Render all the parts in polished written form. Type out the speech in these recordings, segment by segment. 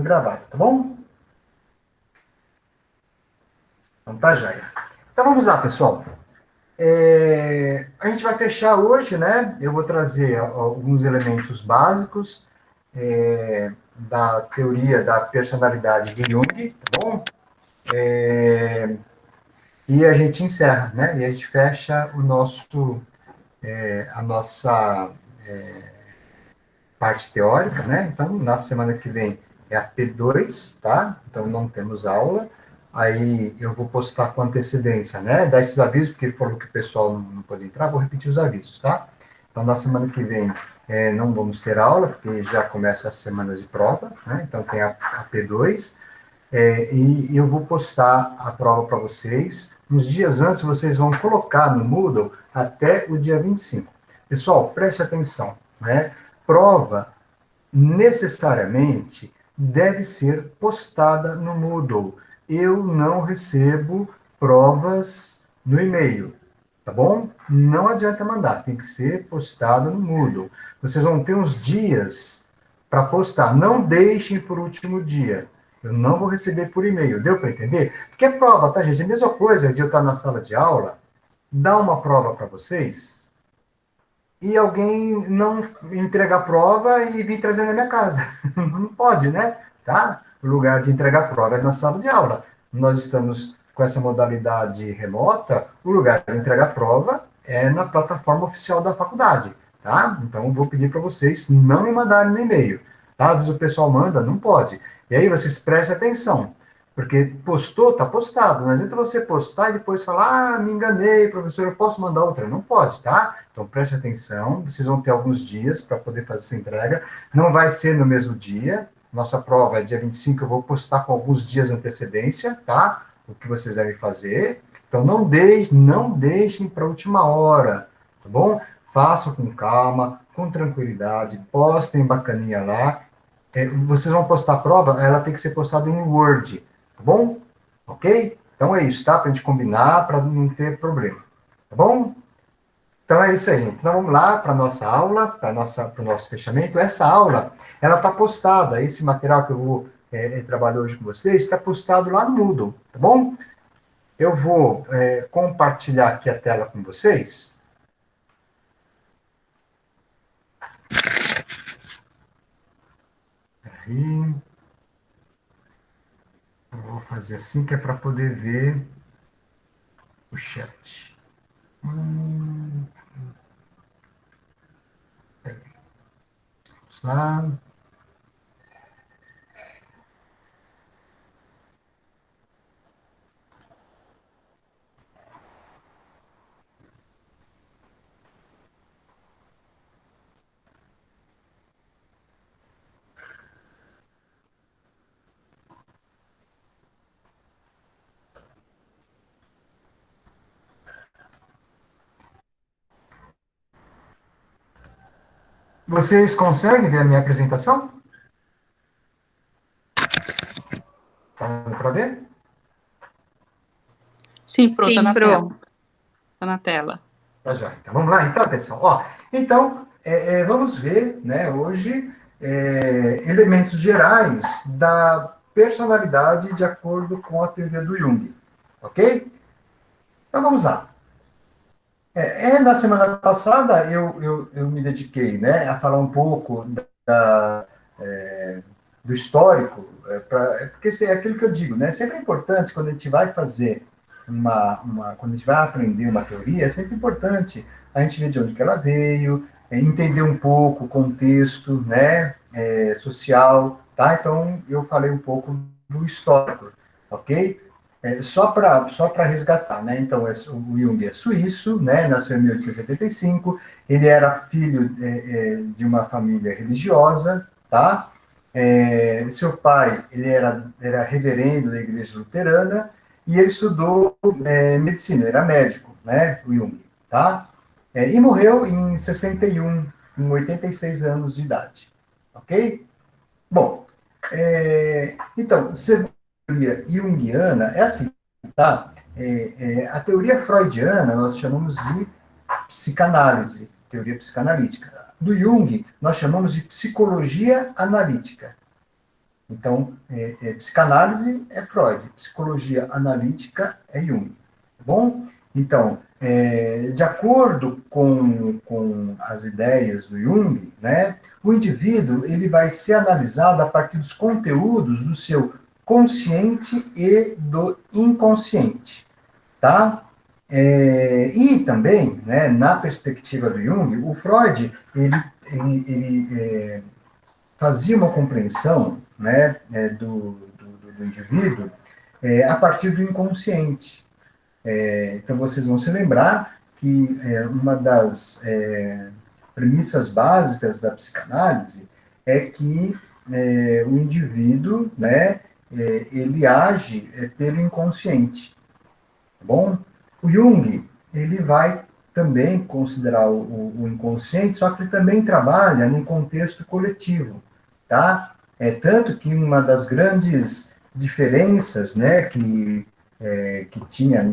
gravada, tá bom? Então tá joia. Então vamos lá, pessoal. A gente vai fechar hoje, né? Eu vou trazer alguns elementos básicos da teoria da personalidade de Jung, tá bom? E a gente encerra, né? E a gente fecha a nossa parte teórica, né? Então, na semana que vem é a P2, tá? Então, não temos aula. Aí eu vou postar com antecedência, né? Dar esses avisos, porque falou que o pessoal não pode entrar, vou repetir os avisos, tá? Então, na semana que vem não vamos ter aula, porque já começa as semanas de prova, né? Então, tem a P2. E eu vou postar a prova para vocês. Nos dias antes, vocês vão colocar no Moodle até o dia 25. Pessoal, preste atenção, né? Prova necessariamente deve ser postada no Moodle. Eu não recebo provas no e-mail, tá bom? Não adianta mandar, tem que ser postado no Moodle. Vocês vão ter uns dias para postar. Não deixem por último dia. Eu não vou receber por e-mail. Deu para entender? Porque é prova, tá, gente? É a mesma coisa de eu estar na sala de aula, dar uma prova para vocês e alguém não entregar a prova e vir trazer na minha casa. Não pode, né? Tá? O lugar de entregar a prova é na sala de aula. Nós estamos com essa modalidade remota, o lugar de entregar a prova é na plataforma oficial da faculdade, tá? Então, eu vou pedir para vocês não me mandarem no e-mail, tá? Às vezes o pessoal manda, não pode. E aí vocês prestem atenção, porque postou, tá postado. Não adianta você postar e depois falar, me enganei, professor, eu posso mandar outra? Não pode, tá? Então preste atenção, vocês vão ter alguns dias para poder fazer essa entrega. Não vai ser no mesmo dia. Nossa prova é dia 25, eu vou postar com alguns dias de antecedência, tá? O que vocês devem fazer. Então não deixem para a última hora, tá bom? Façam com calma, com tranquilidade, postem bacaninha lá. Vocês vão postar a prova, ela tem que ser postada em Word, tá bom? Ok? Então é isso, tá? Para a gente combinar, para não ter problema, tá bom? Então é isso aí, gente. Então vamos lá para a nossa aula, para o nosso fechamento. Essa aula, ela está postada, esse material que eu vou trabalhar hoje com vocês, está postado lá no Moodle, tá bom? Eu vou compartilhar aqui a tela com vocês. Aí, eu vou fazer assim que é para poder ver o chat. Vamos lá. Vocês conseguem ver a minha apresentação? Tá dando para ver? Sim, pronto, tá Sim, na tela. Pro. Tá na tela. Tá já. Então, vamos lá, então, pessoal. Ó, então, vamos ver, né, hoje, elementos gerais da personalidade de acordo com a teoria do Jung. Ok? Então, vamos lá. Na semana passada, eu me dediquei, né, a falar um pouco do histórico, porque é aquilo que eu digo, né? Sempre é importante quando a gente vai fazer quando a gente vai aprender uma teoria, é sempre importante a gente ver de onde que ela veio, entender um pouco o contexto, né, social, tá? Então eu falei um pouco do histórico, ok? Só para resgatar, né? Então o Jung é suíço, né? Nasceu em 1875, ele era filho de uma família religiosa, tá? Seu pai ele era reverendo da igreja luterana e ele estudou medicina, ele era médico, né, o Jung, tá? E morreu em 61, com 86 anos de idade, ok? Bom, então, segundo a teoria junguiana, é assim, tá? A teoria freudiana nós chamamos de psicanálise, teoria psicanalítica. Do Jung, nós chamamos de psicologia analítica. Então, psicanálise é Freud, psicologia analítica é Jung, tá bom? Então, de acordo com as ideias do Jung, né, o indivíduo ele vai ser analisado a partir dos conteúdos do seu consciente e do inconsciente, tá? E também, né, na perspectiva do Jung, o Freud ele fazia uma compreensão, né, do indivíduo a partir do inconsciente. Então, vocês vão se lembrar que uma das premissas básicas da psicanálise é que o indivíduo, né, ele age pelo inconsciente, tá bom? O Jung, ele vai também considerar o inconsciente, só que ele também trabalha num contexto coletivo, tá? Tanto que uma das grandes diferenças, né, que tinha,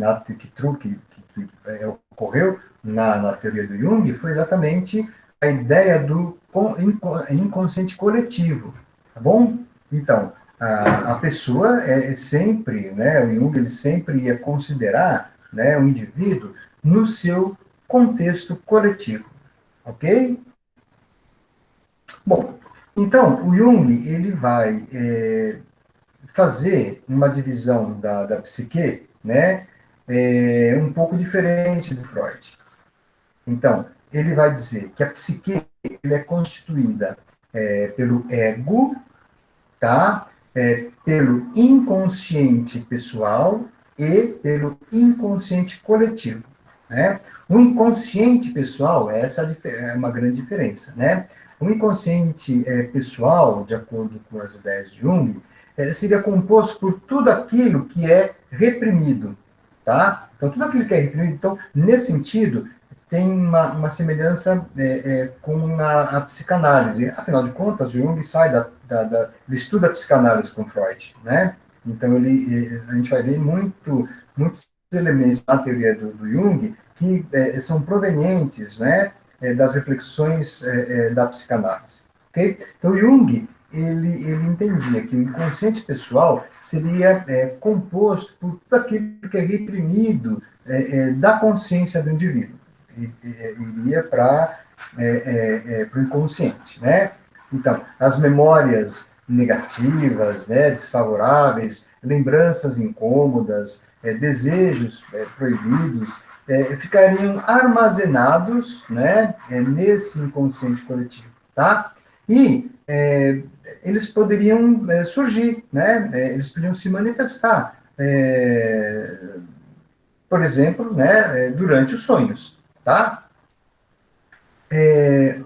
ocorreu na teoria do Jung, foi exatamente a ideia do inconsciente coletivo, tá bom? Então, a pessoa sempre, né, o Jung ele sempre ia considerar, né, o indivíduo no seu contexto coletivo, ok? Bom, então o Jung ele vai fazer uma divisão da psique, né, um pouco diferente do Freud. Então, ele vai dizer que a psique ele é constituída pelo ego, tá? Pelo inconsciente pessoal e pelo inconsciente coletivo, né? O inconsciente pessoal, essa é uma grande diferença, né? O inconsciente pessoal, de acordo com as ideias de Jung, seria composto por tudo aquilo que é reprimido, tá? Então, tudo aquilo que é reprimido, então, nesse sentido, tem uma semelhança com a psicanálise. Afinal de contas, Jung sai ele estuda a psicanálise com Freud, né? Então, a gente vai ver muitos elementos na teoria do Jung que são provenientes, né, das reflexões da psicanálise. Okay? Então, Jung ele entendia que o inconsciente pessoal seria composto por tudo aquilo que é reprimido da consciência do indivíduo. Iria para o inconsciente, né? Então, as memórias negativas, né, desfavoráveis, lembranças incômodas, desejos proibidos, ficariam armazenados, né, nesse inconsciente coletivo, tá? E eles poderiam surgir, né? Eles poderiam se manifestar, por exemplo, né, durante os sonhos, tá?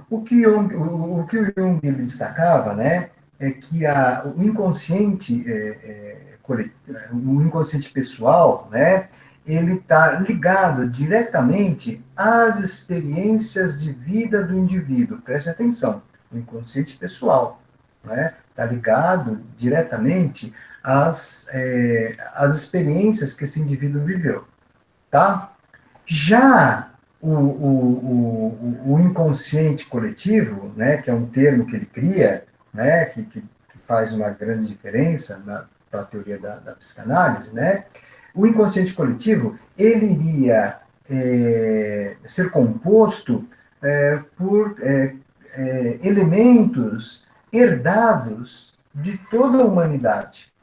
O que o Jung ele destacava, né, é que o inconsciente, o inconsciente pessoal, né, ele está ligado diretamente às experiências de vida do indivíduo. Preste atenção, o inconsciente pessoal, né, está ligado diretamente às experiências que esse indivíduo viveu, tá? Já o inconsciente coletivo, né, que é um termo que ele cria, né, que faz uma grande diferença para a teoria da psicanálise, né, o inconsciente coletivo ele iria ser composto por elementos herdados de toda a humanidade.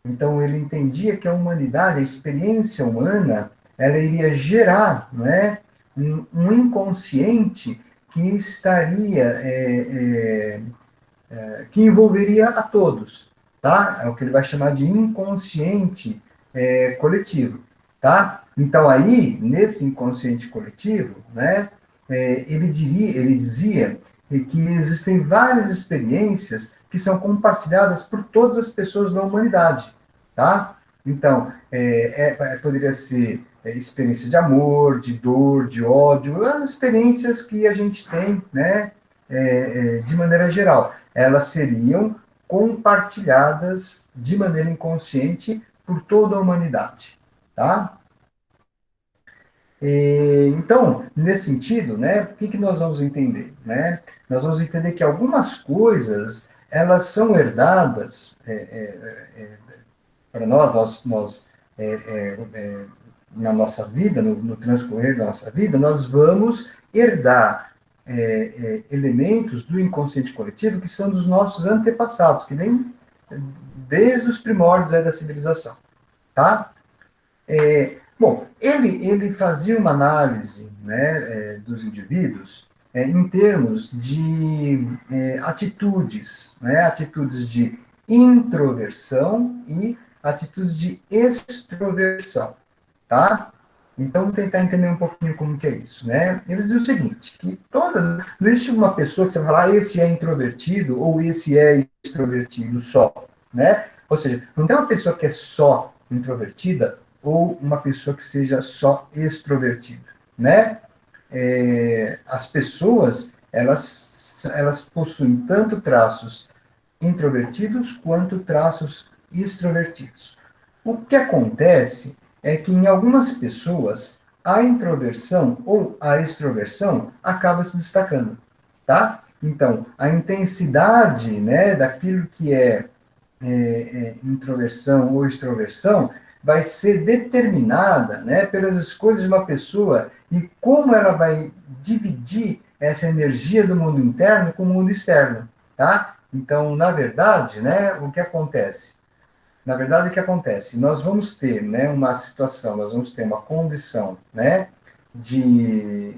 Então, ele entendia que a humanidade, a experiência humana, ela iria gerar, não é, um inconsciente que estaria, que envolveria a todos, tá? É o que ele vai chamar de inconsciente coletivo, tá? Então, aí, nesse inconsciente coletivo, né, ele dizia que existem várias experiências que são compartilhadas por todas as pessoas da humanidade, tá? Então, poderia ser experiência de amor, de dor, de ódio, as experiências que a gente tem, né, de maneira geral. Elas seriam compartilhadas de maneira inconsciente por toda a humanidade, tá? Então, nesse sentido, né, o que nós vamos entender? Né? Nós vamos entender que algumas coisas elas são herdadas para nós na nossa vida, no transcorrer da nossa vida, nós vamos herdar elementos do inconsciente coletivo que são dos nossos antepassados, que vêm desde os primórdios da civilização, tá? Bom, ele fazia uma análise, né, dos indivíduos em termos de atitudes, né, atitudes de introversão e atitudes de extroversão, tá? Então, vamos tentar entender um pouquinho como que é isso, né? Ele dizia o seguinte, que não existe uma pessoa que você vai falar, esse é introvertido ou esse é extrovertido só, né? Ou seja, não tem uma pessoa que é só introvertida ou uma pessoa que seja só extrovertida, né? As pessoas, elas possuem tanto traços introvertidos quanto traços extrovertidos. O que acontece é que em algumas pessoas a introversão ou a extroversão acaba se destacando, tá? Então, a intensidade, né, daquilo que é introversão ou extroversão vai ser determinada, né, pelas escolhas de uma pessoa e como ela vai dividir essa energia do mundo interno com o mundo externo, tá? Então, na verdade, né, o que acontece? Na verdade, o que acontece? Nós vamos ter, né, uma situação, nós vamos ter uma condição, né, de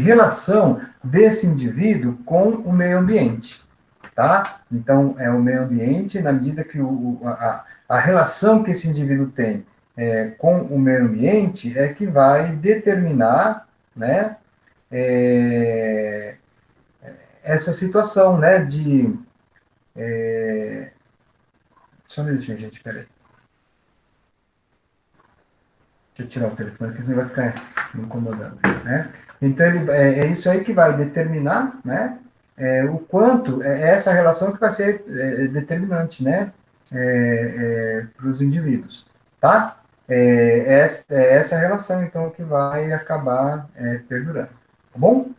relação desse indivíduo com o meio ambiente, tá? Então, é o meio ambiente, na medida que a relação que esse indivíduo tem com o meio ambiente é que vai determinar, né, essa situação, né, de... Só um minutinho, gente, peraí. Deixa eu tirar o telefone, porque senão vai ficar me incomodando, né? Então, é isso aí que vai determinar, né, o quanto, é essa relação que vai ser determinante, né, para os indivíduos, tá? Essa relação, então, que vai acabar perdurando, tá bom?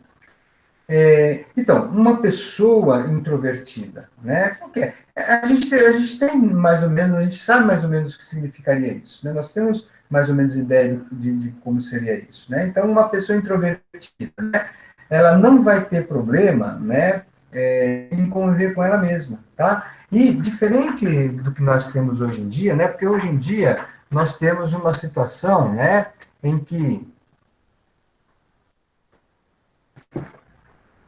Então, uma pessoa introvertida, né? O que é? A gente tem mais ou menos, a gente sabe mais ou menos o que significaria isso, né? Nós temos mais ou menos ideia de como seria isso, né? Então, uma pessoa introvertida, né, ela não vai ter problema, né, em conviver com ela mesma, tá? E diferente do que nós temos hoje em dia, né? Porque hoje em dia nós temos uma situação, né, em que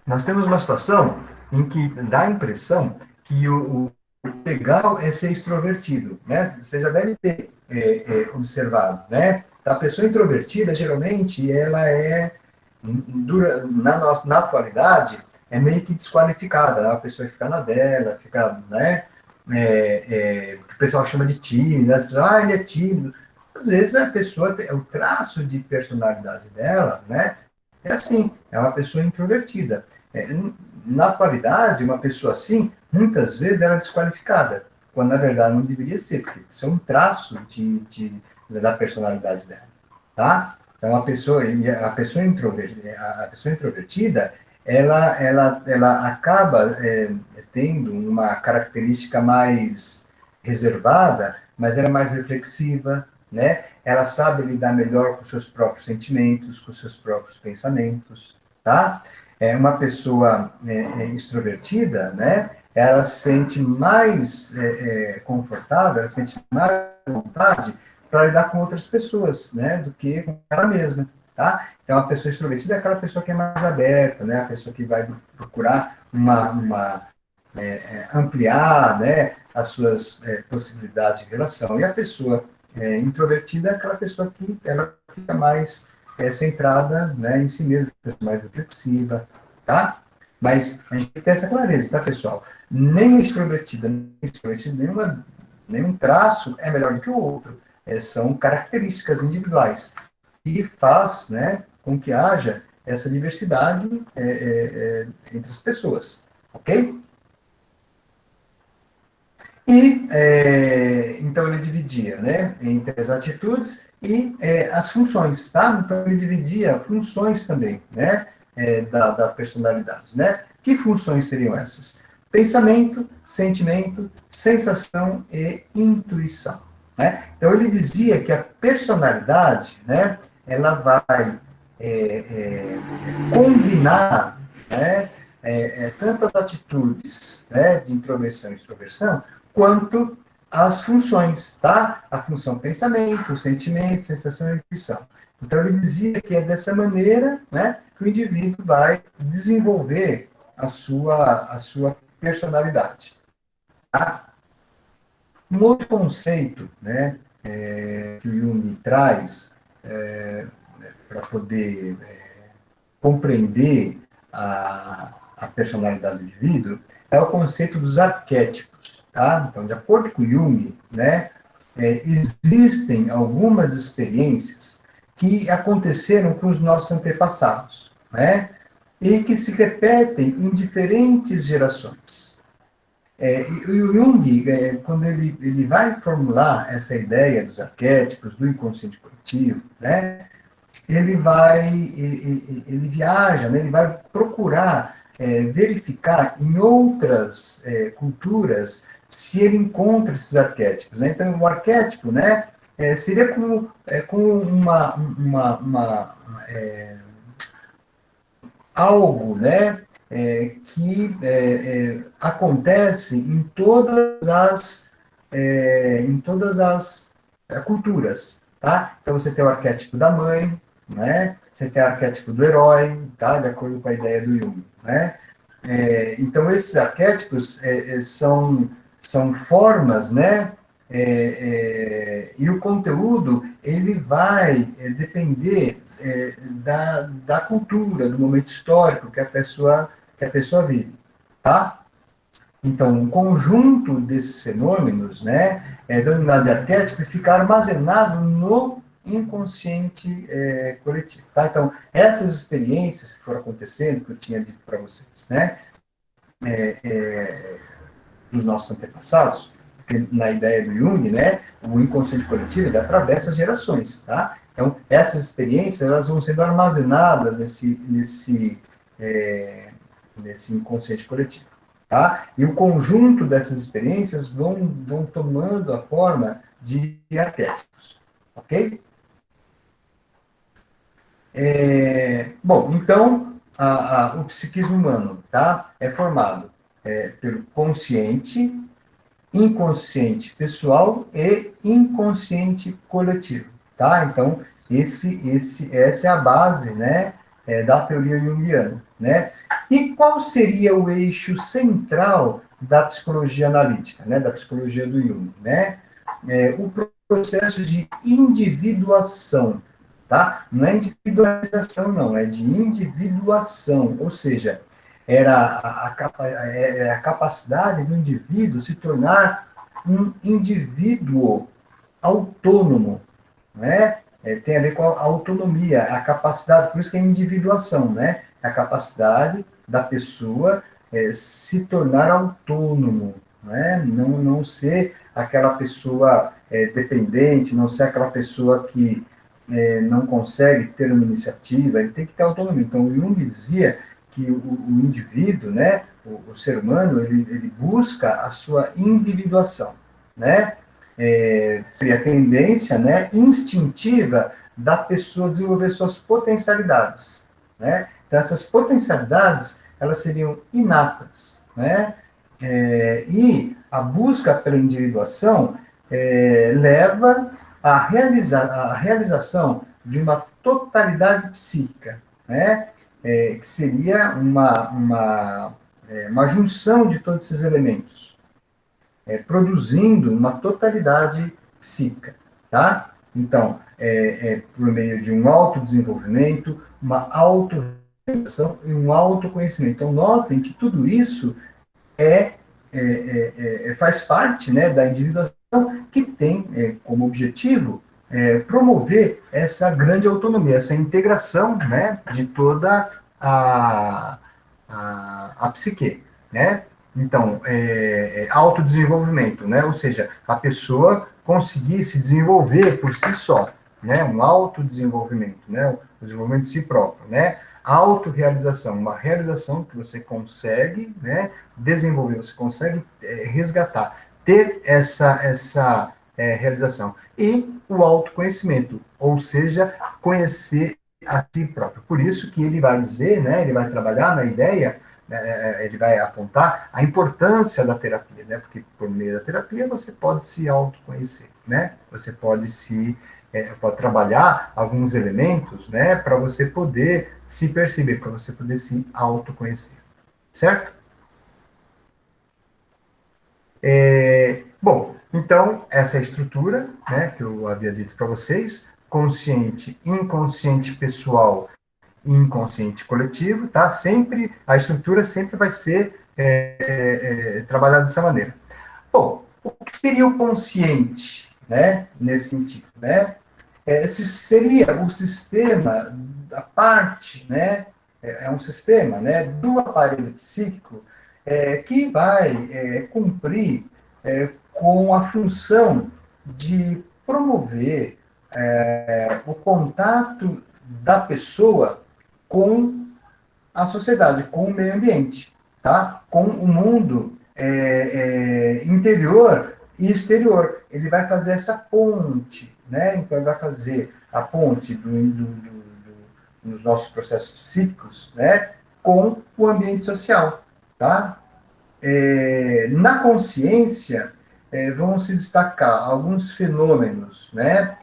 nós temos uma situação em que dá a impressão que o legal é ser extrovertido, né? Você já deve ter observado, né? A pessoa introvertida, geralmente, ela na atualidade, meio que desqualificada, né? A pessoa fica na dela, fica, né? O pessoal chama de tímido, as pessoas, ele é tímido. Às vezes a pessoa, o traço de personalidade dela, né? É assim, é uma pessoa introvertida. É, na atualidade, uma pessoa assim, muitas vezes ela é desqualificada, quando na verdade não deveria ser, porque isso é um traço da personalidade dela, tá? Então a pessoa introvertida, ela acaba tendo uma característica mais reservada, mas ela é mais reflexiva, né? Ela sabe lidar melhor com seus próprios sentimentos, com seus próprios pensamentos, tá? Uma pessoa extrovertida, né? Ela se sente mais confortável, ela se sente mais vontade para lidar com outras pessoas, né? Do que com ela mesma, tá? Então, a pessoa extrovertida é aquela pessoa que é mais aberta, né? A pessoa que vai procurar ampliar, né, as suas possibilidades de relação. E a pessoa introvertida é aquela pessoa que ela fica mais centrada, né, em si mesma, mais reflexiva, tá? Mas a gente tem que ter essa clareza, tá, pessoal? Nem a extrovertida, nem a extrovertida, nenhum traço é melhor do que o outro. São características individuais. E faz, né, com que haja essa diversidade entre as pessoas, ok? E, então, ele dividia, né, entre as atitudes e as funções, tá? Então, ele dividia funções também, né, da personalidade, né? Que funções seriam essas? pensamento, sentimento, sensação e intuição. Né? Então, ele dizia que a personalidade, né, ela vai combinar, né, tanto as atitudes, né, de introversão e extroversão, quanto as funções, tá? A função pensamento, sentimento, sensação e intuição. Então, ele dizia que é dessa maneira, né, que o indivíduo vai desenvolver a sua personalidade. Tá? Um outro conceito, né, que o Jung traz para poder compreender a personalidade do indivíduo é o conceito dos arquétipos. Tá? Então, de acordo com Jung, né, existem algumas experiências que aconteceram com os nossos antepassados, né, e que se repetem em diferentes gerações. E o Jung, quando ele vai formular essa ideia dos arquétipos, do inconsciente coletivo, né, ele viaja, né, ele vai procurar verificar em outras culturas se ele encontra esses arquétipos. Né? Então, o arquétipo, né, seria como algo, né, que acontece em todas as culturas, tá? Então você tem o arquétipo da mãe, né? Você tem o arquétipo do herói, tá? De acordo com a ideia do Jung, né? Então esses arquétipos são formas, né? E o conteúdo ele vai depender da cultura, do momento histórico que a pessoa vive, tá? Então, um conjunto desses fenômenos, né, denominado de arquétipo, fica armazenado no inconsciente coletivo, tá? Então, essas experiências que foram acontecendo, que eu tinha dito para vocês, né, dos nossos antepassados, porque na ideia do Jung, né, o inconsciente coletivo ele atravessa as gerações, tá? Então, essas experiências elas vão sendo armazenadas nesse inconsciente coletivo, tá? E o conjunto dessas experiências vão tomando a forma de arquétipos, ok? Bom, então, o psiquismo humano, tá? É formado pelo consciente, inconsciente pessoal e inconsciente coletivo, tá? Então, essa é a base, né, da teoria junguiana, né? E qual seria o eixo central da psicologia analítica, né, da psicologia do Jung, né? O processo de individuação, tá? Não é individualização, não, é de individuação, ou seja, era a capacidade do indivíduo se tornar um indivíduo autônomo, né? Tem a ver com a autonomia, a capacidade, por isso que é individuação, né? A capacidade da pessoa se tornar autônomo, né? Não ser aquela pessoa dependente, não ser aquela pessoa que não consegue ter uma iniciativa, ele tem que ter autonomia. Então, o Jung dizia que o indivíduo, né, o ser humano, ele busca a sua individuação, né? Seria a tendência, né, instintiva da pessoa desenvolver suas potencialidades, né? Então, essas potencialidades, elas seriam inatas, né? E a busca pela individuação leva à realização de uma totalidade psíquica, né? Que seria uma junção de todos esses elementos, produzindo uma totalidade psíquica, tá? Então, por meio de um autodesenvolvimento, uma autorrealização e um autoconhecimento. Então, notem que tudo isso faz parte, né, da individuação que tem como objetivo promover essa grande autonomia, essa integração, né, de toda a psique, né? Então, autodesenvolvimento, né? Ou seja, a pessoa conseguir se desenvolver por si só, né? Um autodesenvolvimento, né? O desenvolvimento de si próprio, né? autorrealização, uma realização que você consegue, né, desenvolver, você consegue resgatar, ter essa realização. E o autoconhecimento, ou seja, conhecer a si próprio. Por isso que ele vai dizer, né, ele vai trabalhar na ideia, ele vai apontar a importância da terapia, né, porque por meio da terapia você pode se autoconhecer, né, você pode trabalhar alguns elementos, né, para você poder se perceber, para você poder se autoconhecer, certo? Bom, então, essa é a estrutura, né, que eu havia dito para vocês, consciente, inconsciente pessoal e inconsciente coletivo, tá? Sempre, a estrutura sempre vai ser trabalhada dessa maneira. Bom, o que seria o consciente, né, nesse sentido, né? Esse seria o sistema, a parte, né, é um sistema, né, do aparelho psíquico que vai cumprir com a função de promover o contato da pessoa com a sociedade, com o meio ambiente, tá? Com o mundo interior e exterior. Ele vai fazer essa ponte, né? Então, ele vai fazer a ponte dos nossos processos psíquicos, né? Com o ambiente social, tá? Na consciência, vão se destacar alguns fenômenos, né?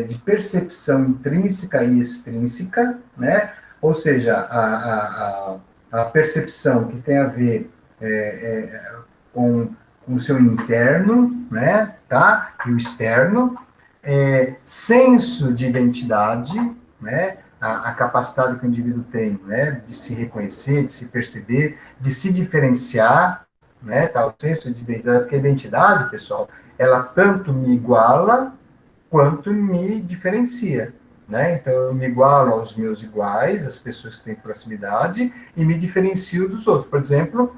De percepção intrínseca e extrínseca, né? Ou seja, a percepção que tem a ver com, com o seu interno, né? Tá? E o externo, senso de identidade, né? A capacidade que o indivíduo tem, né? De se reconhecer, de se perceber, de se diferenciar, né? Tá? O senso de identidade, porque a identidade, pessoal, ela tanto me iguala quanto me diferencia. Né? Então, eu me igualo aos meus iguais, as pessoas que têm proximidade, e me diferencio dos outros. Por exemplo,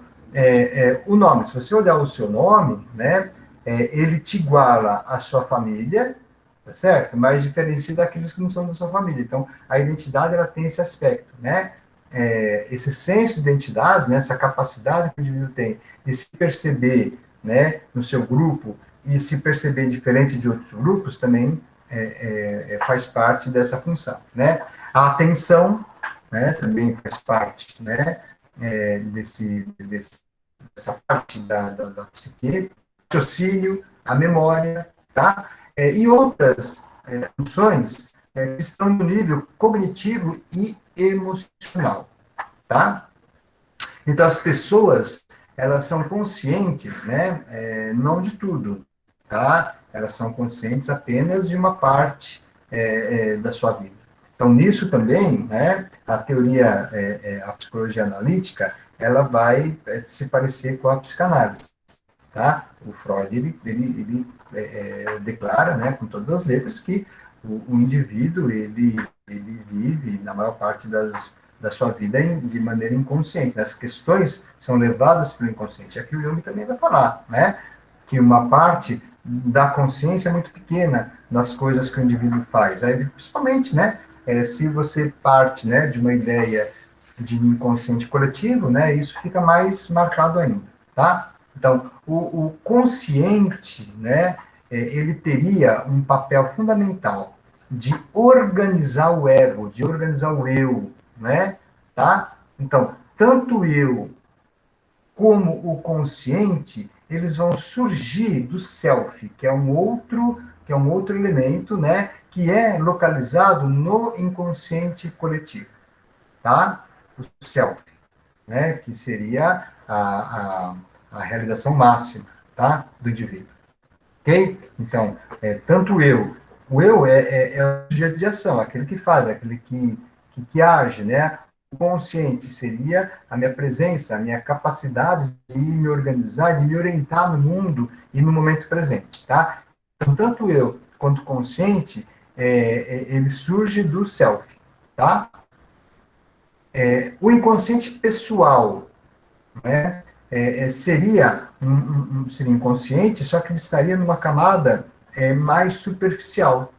o nome. Se você olhar o seu nome, né, ele te iguala à sua família, tá certo? Mas diferencia daqueles que não são da sua família. Então, a identidade ela tem esse aspecto, né? Esse senso de identidade, né, essa capacidade que o indivíduo tem de se perceber, né, no seu grupo e se perceber diferente de outros grupos também faz parte dessa função, né? A atenção, né, também faz parte, né, dessa parte da psique, o raciocínio, a memória, tá? E outras funções que estão no nível cognitivo e emocional, tá? Então, as pessoas, elas são conscientes, né, não de tudo, tá? Elas são conscientes apenas de uma parte da sua vida. Então, nisso também, né, a teoria, a psicologia analítica, ela vai se parecer com a psicanálise, tá? O Freud, ele declara, né, com todas as letras, que o indivíduo, ele vive, na maior parte da sua vida, de maneira inconsciente. As questões são levadas pelo inconsciente. Aqui o Jung também vai falar, né, que uma parte da consciência é muito pequena nas coisas que o indivíduo faz. Aí, principalmente, né, se você parte, né, de uma ideia de inconsciente coletivo, né, isso fica mais marcado ainda, tá? Então, o consciente, né, ele teria um papel fundamental de organizar o ego, de organizar o eu, né, tá? Então, tanto eu como o consciente, eles vão surgir do self, que é um outro elemento, né, que é localizado no inconsciente coletivo, tá? O self, né, que seria a realização máxima, tá, do indivíduo, ok? Então, tanto o eu é o sujeito de ação, aquele que faz, aquele que age, né? O consciente seria a minha presença, a minha capacidade de me organizar, de me orientar no mundo e no momento presente, tá? Então, tanto eu quanto o consciente, ele surge do self, tá? O inconsciente pessoal, né, seria inconsciente, só que ele estaria numa camada mais superficial,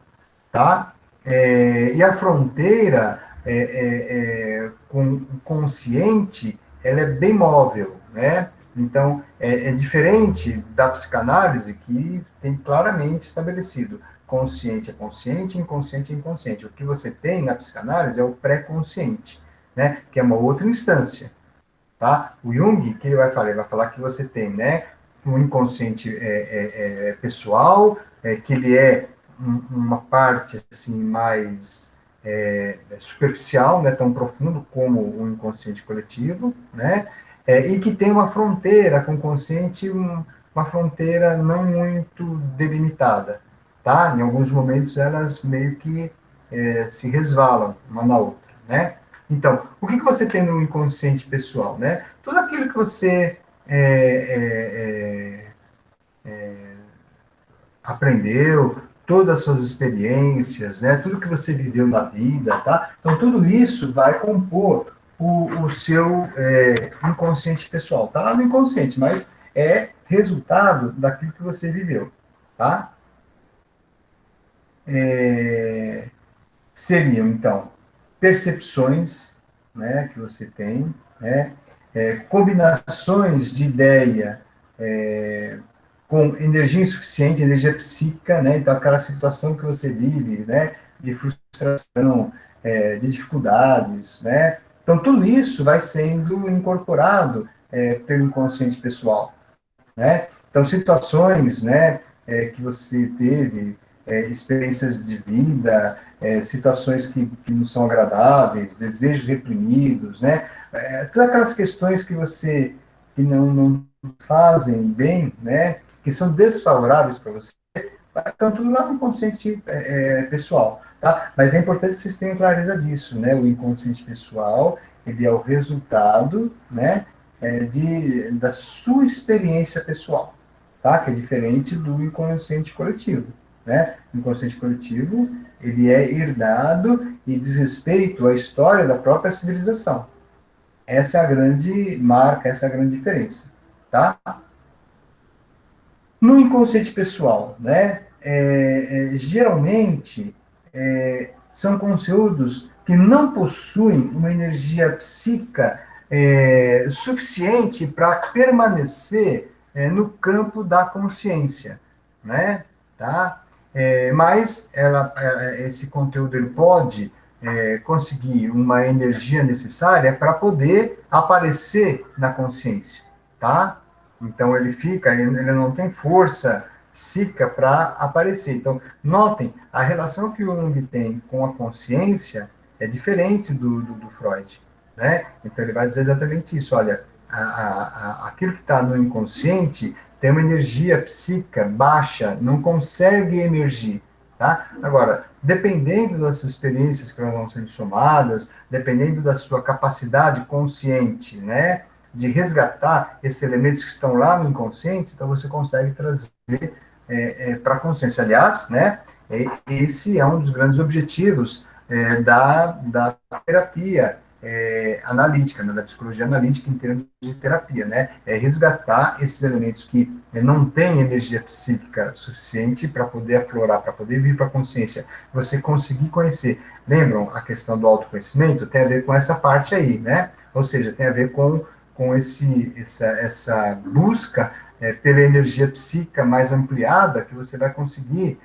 tá? E a fronteira consciente, ela é bem móvel, né? Então, é diferente da psicanálise, que tem claramente estabelecido consciente é consciente, inconsciente é inconsciente. O que você tem na psicanálise é o pré-consciente, né? Que é uma outra instância, tá? O Jung, que ele vai falar? Ele vai falar que você tem, né, um inconsciente pessoal, que ele é uma parte assim mais superficial, não é tão profundo como o inconsciente coletivo, né? E que tem uma fronteira com o consciente, uma fronteira não muito delimitada, tá? Em alguns momentos elas meio que se resvalam uma na outra, né? Então, o que você tem no inconsciente pessoal, né? Tudo aquilo que você aprendeu, todas as suas experiências, né? Tudo que você viveu na vida, tá? Então, tudo isso vai compor o seu inconsciente pessoal. Tá lá no inconsciente, mas é resultado daquilo que você viveu, tá? Seriam, então, percepções, né, que você tem, né, combinações de ideia com energia insuficiente, energia psíquica, né, então aquela situação que você vive, né, de frustração, de dificuldades, né, então tudo isso vai sendo incorporado pelo inconsciente pessoal, né? Então, situações, né, que você teve, experiências de vida, situações que não são agradáveis, desejos reprimidos, né? Todas aquelas questões que você que não fazem bem, né, que são desfavoráveis para você, estão tudo lá no inconsciente pessoal, tá? Mas é importante que vocês tenham clareza disso, né? O inconsciente pessoal, ele é o resultado, né, da sua experiência pessoal, tá? Que é diferente do inconsciente coletivo, né? O inconsciente coletivo, ele é herdado e diz respeito à história da própria civilização. Essa é a grande marca, essa é a grande diferença, tá? No inconsciente pessoal, né? Geralmente são conteúdos que não possuem uma energia psíquica suficiente para permanecer no campo da consciência, né? Tá? Mas esse conteúdo ele pode conseguir uma energia necessária para poder aparecer na consciência, tá? Então ele não tem força psíquica para aparecer. Então, notem, a relação que o Jung tem com a consciência é diferente do Freud, né? Então ele vai dizer exatamente isso, olha, aquilo que está no inconsciente tem uma energia psíquica baixa, não consegue emergir, tá? Agora, dependendo das experiências que elas vão sendo somadas, dependendo da sua capacidade consciente, né, de resgatar esses elementos que estão lá no inconsciente, então você consegue trazer para a consciência. Aliás, né, esse é um dos grandes objetivos da terapia analítica, né, da psicologia analítica em termos de terapia, né, é resgatar esses elementos que não têm energia psíquica suficiente para poder aflorar, para poder vir para a consciência, você conseguir conhecer. Lembram a questão do autoconhecimento? Tem a ver com essa parte aí, né? Ou seja, tem a ver com essa busca pela energia psíquica mais ampliada, que você vai conseguir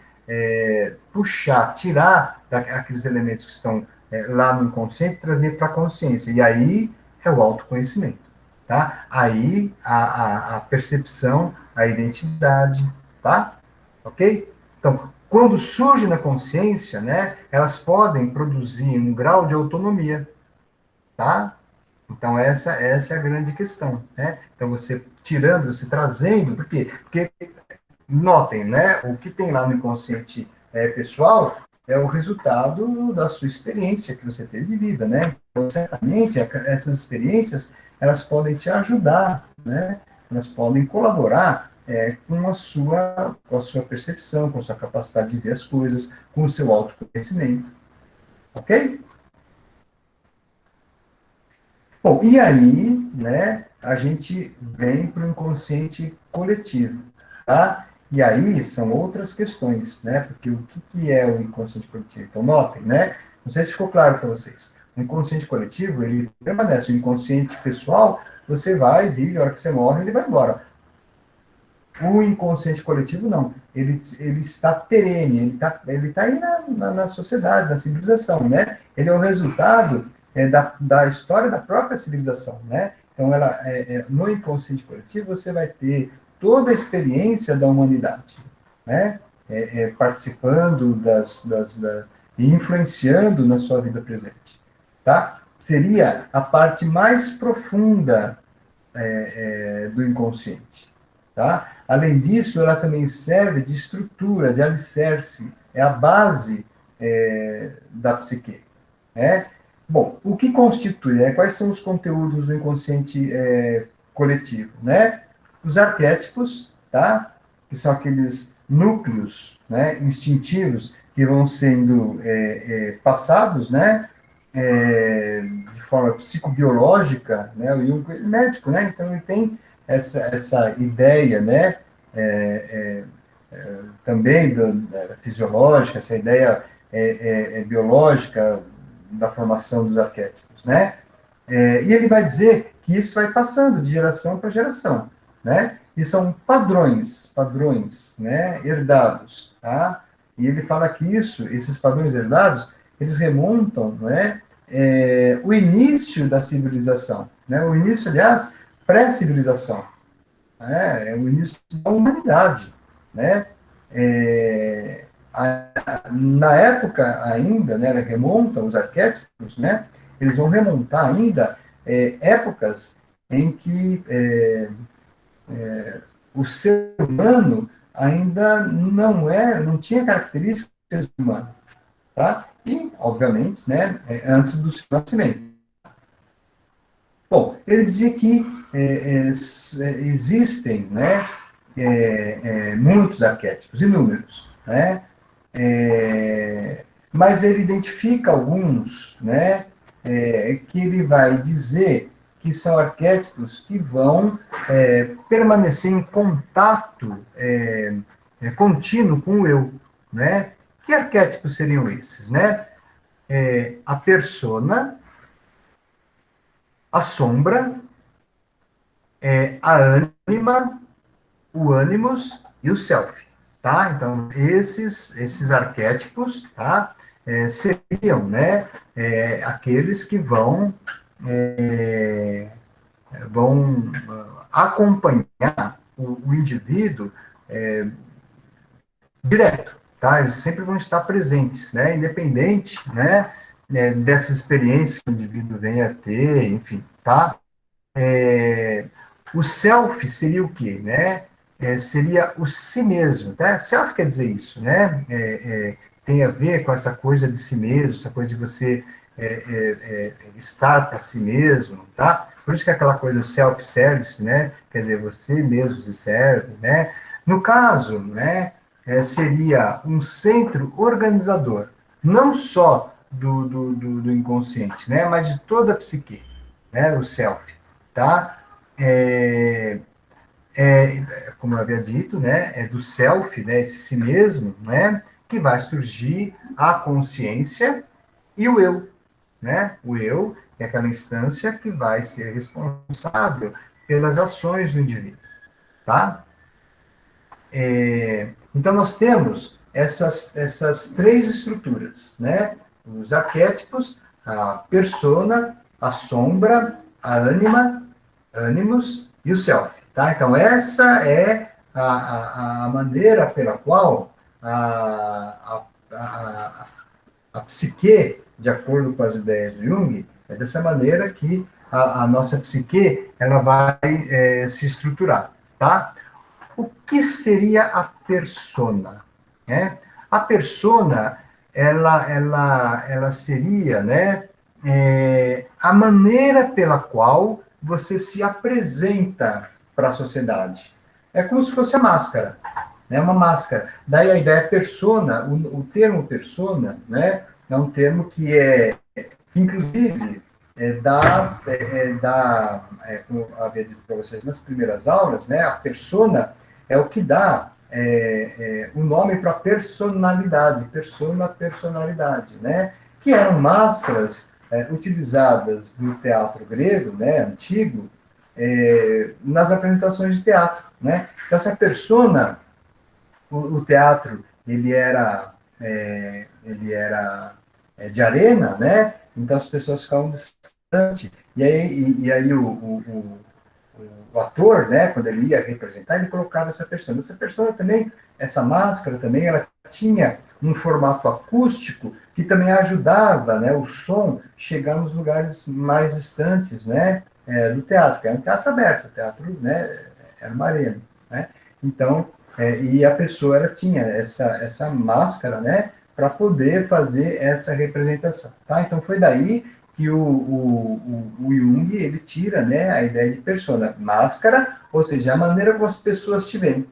puxar, tirar aqueles elementos que estão lá no inconsciente e trazer para a consciência. E aí é o autoconhecimento. Tá? Aí a percepção, a identidade, tá? Ok? Então, quando surge na consciência, né, elas podem produzir um grau de autonomia, tá? Então, essa é a grande questão, né? Então, você tirando, você trazendo, por quê? Porque, notem, né? O que tem lá no inconsciente pessoal é o resultado da sua experiência que você teve de vida, né? Então, certamente, essas experiências, elas podem te ajudar, né? Elas podem colaborar com a sua percepção, com a sua capacidade de ver as coisas, com o seu autoconhecimento, ok? Bom, e aí, né, a gente vem para o inconsciente coletivo, tá? E aí são outras questões, né? Porque o que é o inconsciente coletivo? Então, notem, né? Não sei se ficou claro para vocês. O inconsciente coletivo, ele permanece. O inconsciente pessoal, você vai, vive, a hora que você morre, ele vai embora. O inconsciente coletivo, não. Ele está perene, ele tá aí na sociedade, na civilização, né? Ele é o resultado da história da própria civilização, né? Então, no inconsciente coletivo, você vai ter toda a experiência da humanidade, né? Participando e influenciando na sua vida presente, tá? Seria a parte mais profunda do inconsciente, tá? Além disso, ela também serve de estrutura, de alicerce, é a base da psique, né? Bom, o que constitui, quais são os conteúdos do inconsciente coletivo, né? Os arquétipos, tá? Que são aqueles núcleos, né, instintivos que vão sendo passados, né, de forma psicobiológica, né, o Jung é médico, né, então ele tem essa ideia, né, também da fisiológica, essa ideia biológica da formação dos arquétipos, né, e ele vai dizer que isso vai passando de geração para geração, né, e são padrões, né, herdados, tá, e ele fala que esses padrões herdados, eles remontam, né, o início da civilização, né? O início, aliás, pré-civilização, né? É o início da humanidade, né? Na época ainda, né, remontam os arquétipos, né? Eles vão remontar ainda épocas em que o ser humano ainda não tinha características humanas, tá? E, obviamente, né, antes do seu nascimento. Bom, ele dizia que existem, né, muitos arquétipos, inúmeros, né, mas ele identifica alguns, né, que ele vai dizer que são arquétipos que vão permanecer em contato contínuo com o eu, né? Que arquétipos seriam esses, né? A persona, a sombra, a ânima, o ânimos e o self, tá? Então, esses arquétipos, tá? Seriam, né, aqueles que vão acompanhar o indivíduo direto, tá? Eles sempre vão estar presentes, né? Independente, né, dessas experiências que o indivíduo venha a ter, enfim, tá? O self seria o quê, né? Seria o si mesmo, tá? Self quer dizer isso, né? Tem a ver com essa coisa de si mesmo, essa coisa de você estar para si mesmo, tá? Por isso que é aquela coisa self-service, né? Quer dizer, você mesmo se serve, né? No caso, né, seria um centro organizador, não só do inconsciente, né, mas de toda a psique, né, o self, tá? É, como eu havia dito, né, é do self, né, esse si mesmo, né, que vai surgir a consciência e o eu, né? O eu é aquela instância que vai ser responsável pelas ações do indivíduo, tá? Então, nós temos essas três estruturas, né? Os arquétipos, a persona, a sombra, a ânima, ânimos e o self, tá? Então, essa é a maneira pela qual a psique, de acordo com as ideias de Jung, é dessa maneira que a nossa psique ela vai se estruturar, tá? O que seria a persona? Né? A persona, ela seria, né, a maneira pela qual você se apresenta para a sociedade. É como se fosse a máscara, né, uma máscara. Daí a ideia persona, o termo persona, né, é um termo que inclusive, como eu havia dito para vocês nas primeiras aulas, né, a persona é o que dá o nome para personalidade, personalidade, né, que eram máscaras utilizadas no teatro grego, né, antigo, nas apresentações de teatro, né? Então, essa persona, o teatro, de arena, né? Então as pessoas ficavam distantes. E aí o ator, né, quando ele ia representar, ele colocava essa persona. Essa persona também, essa máscara também, ela tinha um formato acústico que também ajudava, né, o som chegar nos lugares mais distantes, né, do teatro, que era um teatro aberto, o teatro, né, era uma arena, né. Então, e a pessoa ela tinha essa máscara, né, para poder fazer essa representação, tá? Então foi daí que o Jung ele tira, né, a ideia de persona, máscara, ou seja, a maneira como as pessoas te veem,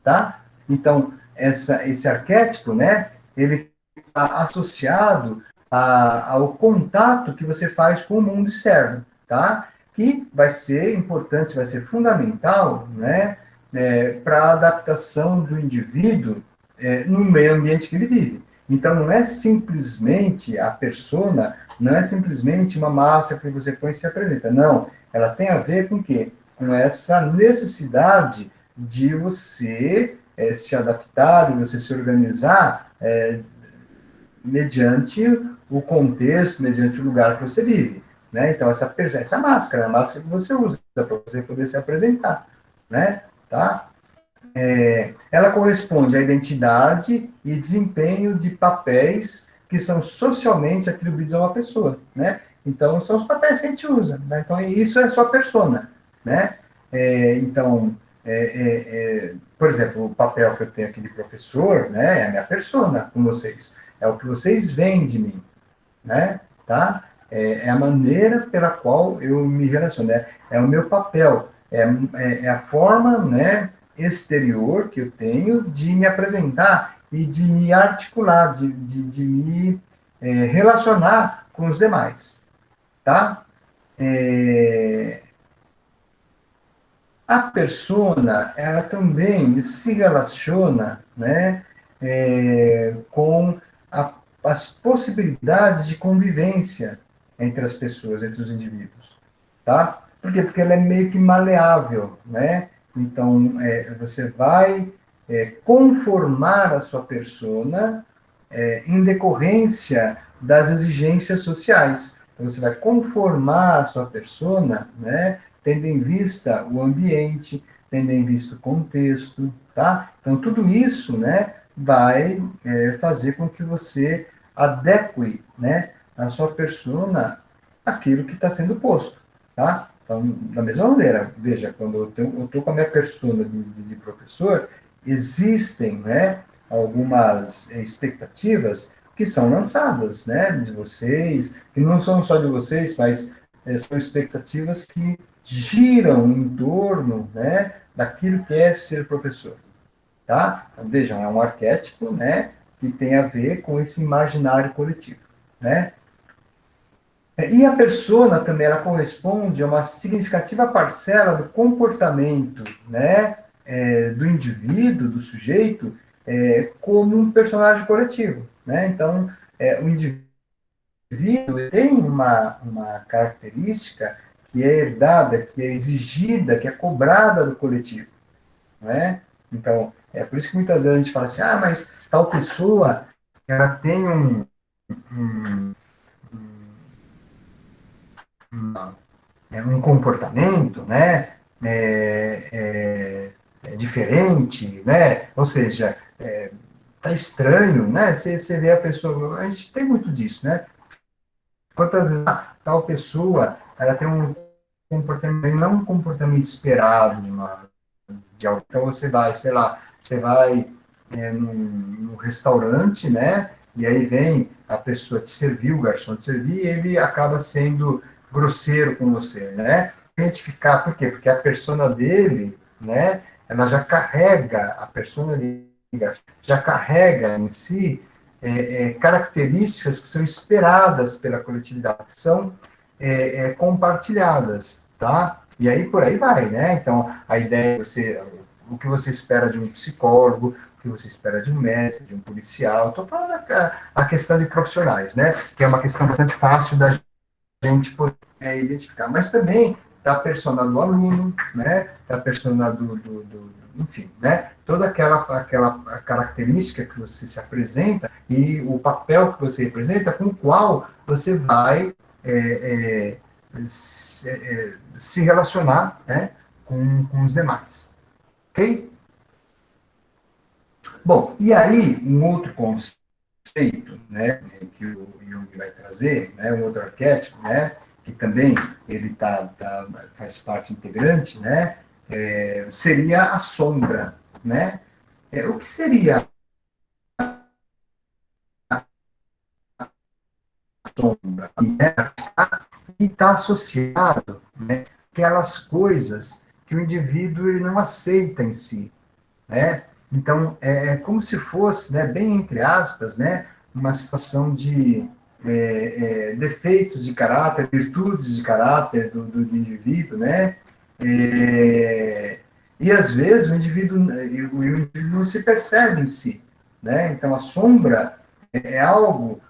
tá? Então esse arquétipo, né, ele está associado ao contato que você faz com o mundo externo, tá? Que vai ser importante, vai ser fundamental, né, para a adaptação do indivíduo no meio ambiente que ele vive. Então, não é simplesmente a persona, não é simplesmente uma máscara que você põe e se apresenta. Não, ela tem a ver com o quê? Com essa necessidade de você se adaptar, de você se organizar mediante o contexto, mediante o lugar que você vive. Né? Então, essa máscara, a máscara que você usa para você poder se apresentar. Né? Tá? Ela corresponde à identidade e desempenho de papéis que são socialmente atribuídos a uma pessoa, né? Então, são os papéis que a gente usa, né? Então, isso é sua persona, né? Então, por exemplo, o papel que eu tenho aqui de professor, né, é a minha persona com vocês, é o que vocês veem de mim, né? Tá? É a maneira pela qual eu me relaciono, é o meu papel, é a forma, né, exterior que eu tenho de me apresentar e de me articular, de me relacionar com os demais, tá? É, a persona, ela também se relaciona, né, com as possibilidades de convivência entre as pessoas, entre os indivíduos, tá? Por quê? Porque ela é meio que maleável, né? Então, você vai conformar a sua persona em decorrência das exigências sociais. Então, você vai conformar a sua persona, né, tendo em vista o ambiente, tendo em vista o contexto, tá? Então, tudo isso, né, vai fazer com que você adeque, né, a sua persona àquilo que está sendo posto, tá? Então, da mesma maneira, veja, quando eu estou com a minha persona de professor, existem, né, algumas expectativas que são lançadas, né, de vocês, que não são só de vocês, mas são expectativas que giram em torno, né, daquilo que é ser professor, tá? Então, vejam, é um arquétipo, né, que tem a ver com esse imaginário coletivo, né? E a persona também, ela corresponde a uma significativa parcela do comportamento, né, do indivíduo, do sujeito, como um personagem coletivo, né? Então, o indivíduo tem uma característica que é herdada, que é exigida, que é cobrada do coletivo, né? Então, é por isso que muitas vezes a gente fala assim, ah, mas tal pessoa, ela tem um, um comportamento, né, diferente, né, ou seja, tá estranho, né, você vê a pessoa, a gente tem muito disso, né, quantas vezes tal pessoa, ela tem um comportamento, não um comportamento esperado de algo, então você vai, sei lá, você vai num restaurante, né? E aí vem a pessoa te servir, o garçom te servir, e ele acaba sendo grosseiro com você, né? Identificar, por quê? Porque a persona dele, né? Ela já carrega, a persona dele já carrega em si características que são esperadas pela coletividade, que são compartilhadas, tá? E aí por aí vai, né? Então a ideia é você, o que você espera de um psicólogo, que você espera de um médico, de um policial. Estou falando a questão de profissionais, né? Que é uma questão bastante fácil da gente poder identificar. Mas também da persona do aluno, né? Da persona enfim, né? Toda aquela característica que você se apresenta e o papel que você representa, com o qual você vai se relacionar, né, com os demais. Ok? Bom, e aí, um outro conceito, né, que o Jung vai trazer, né, um outro arquétipo, né, que também ele faz parte integrante, né, seria a sombra, né? O que seria a sombra? E está associado, né, aquelas coisas que o indivíduo ele não aceita em si, né? Então, é como se fosse, né, bem entre aspas, né, uma situação de defeitos de caráter, virtudes de caráter do indivíduo, né? E às vezes o indivíduo não se percebe em si, né? Então, a sombra é algo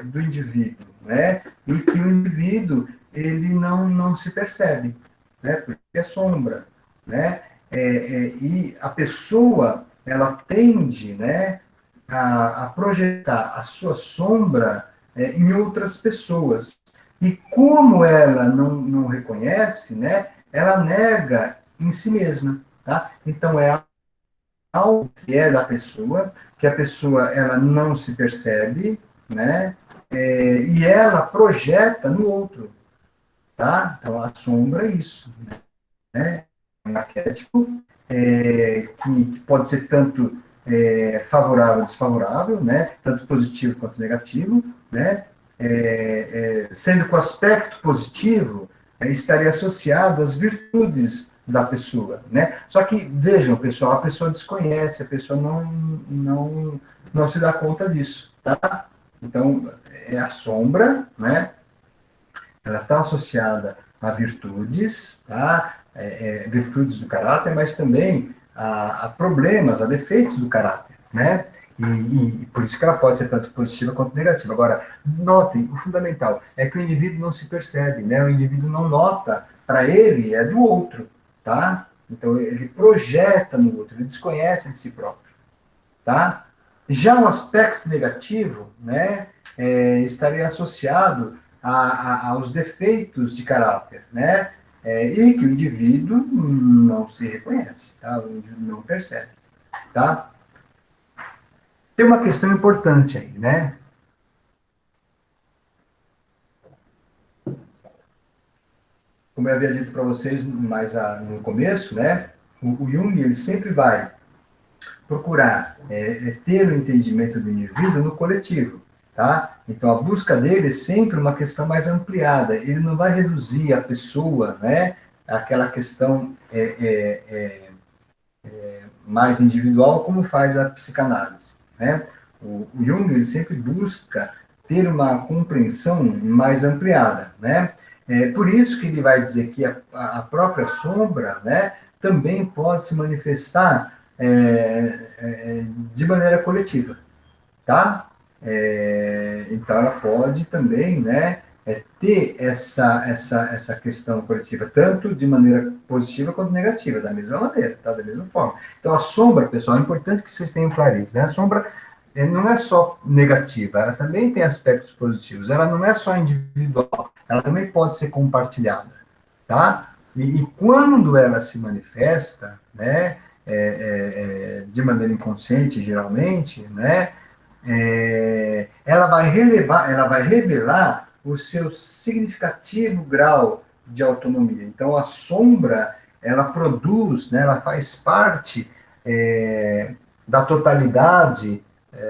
do indivíduo, né? E que o indivíduo ele não se percebe, né? Porque é sombra, né? E a pessoa ela tende, né, a projetar a sua sombra em outras pessoas. E como ela não reconhece, né, ela nega em si mesma. Tá? Então, é algo que é da pessoa, que a pessoa ela não se percebe, né, e ela projeta no outro. Tá? Então, a sombra é isso. Né? Um arquétipo que pode ser tanto favorável ou desfavorável, né? Tanto positivo quanto negativo, né? Sendo que o aspecto positivo estaria associado às virtudes da pessoa, né? Só que, vejam, pessoal, a pessoa desconhece, a pessoa não se dá conta disso, tá? Então, é a sombra, né? Ela está associada a virtudes, tá? Virtudes do caráter, mas também a problemas, a defeitos do caráter, né? E por isso que ela pode ser tanto positiva quanto negativa. Agora, notem, o fundamental é que o indivíduo não se percebe, né? O indivíduo não nota, para ele é do outro, tá? Então ele projeta no outro, ele desconhece de si próprio, tá? Já o aspecto negativo, né, estaria associado aos defeitos de caráter, né, e que o indivíduo não se reconhece, tá? O indivíduo não percebe, tá? Tem uma questão importante aí, né? Como eu havia dito para vocês mais no começo, né, o Jung ele sempre vai procurar ter o entendimento do indivíduo no coletivo, tá? Então a busca dele é sempre uma questão mais ampliada. Ele não vai reduzir a pessoa, né, àquela questão mais individual como faz a psicanálise, né? O Jung ele sempre busca ter uma compreensão mais ampliada, né? Por isso que ele vai dizer que a própria sombra, né, também pode se manifestar de maneira coletiva, tá? Então ela pode também, né, ter essa questão coletiva, tanto de maneira positiva quanto negativa, da mesma maneira, tá? Da mesma forma. Então a sombra, pessoal, é importante que vocês tenham clareza, né? A sombra não é só negativa, ela também tem aspectos positivos, ela não é só individual, ela também pode ser compartilhada, tá? E quando ela se manifesta, né, de maneira inconsciente, geralmente, né, ela vai revelar o seu significativo grau de autonomia. Então, a sombra, ela produz, né, ela faz parte da totalidade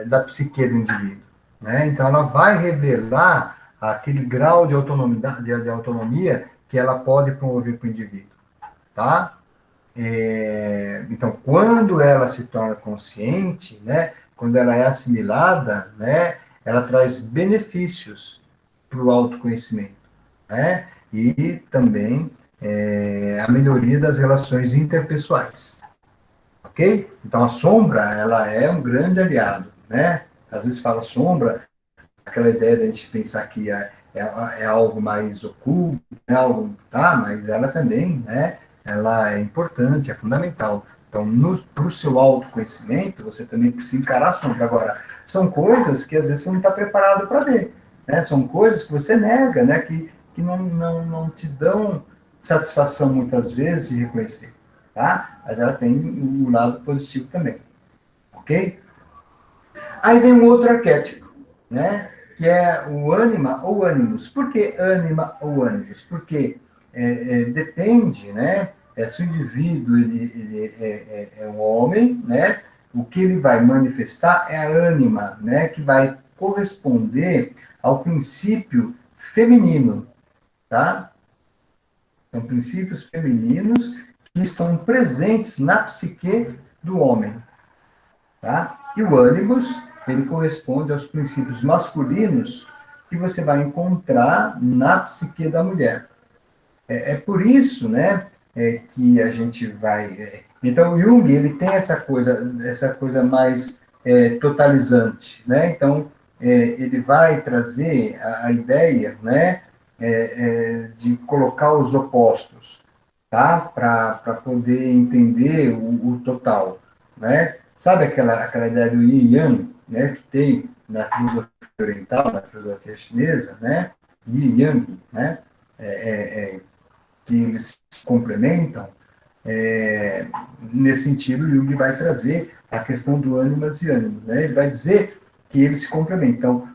da psique do indivíduo. Né? Então, ela vai revelar aquele grau de autonomia que ela pode promover para o indivíduo. Tá? Então, quando ela se torna consciente, né, quando ela é assimilada, né, ela traz benefícios para o autoconhecimento, né, e também a melhoria das relações interpessoais, ok? Então, a sombra, ela é um grande aliado, né? Às vezes fala sombra, aquela ideia de a gente pensar que é algo mais oculto, é algo, tá? Mas ela também, né? Ela é importante, é fundamental. Então, para o seu autoconhecimento, você também precisa encarar a sombra. Agora, são coisas que às vezes você não está preparado para ver, né? São coisas que você nega, né? Que não te dão satisfação muitas vezes de reconhecer, tá? Mas ela tem um lado positivo também, ok? Aí vem um outro arquétipo, né? Que é o ânima ou ânimos. Por que ânima ou ânimos? Porque depende, né? Se o indivíduo ele é um homem, né? O que ele vai manifestar é a ânima, né? Que vai corresponder ao princípio feminino, tá? São princípios femininos que estão presentes na psique do homem, tá? E o ânimos, ele corresponde aos princípios masculinos que você vai encontrar na psique da mulher. É por isso, né, que a gente vai... então, o Jung, ele tem essa coisa mais totalizante, né? Então, ele vai trazer a ideia, né, de colocar os opostos, tá? Para poder entender o total, né? Sabe aquela ideia do Yin Yang, né? Que tem na filosofia oriental, na filosofia chinesa, né? Yin Yang, né? Que eles se complementam. Nesse sentido, o Jung vai trazer a questão do ânimas e ânimos, né? Ele vai dizer que eles se complementam. Então,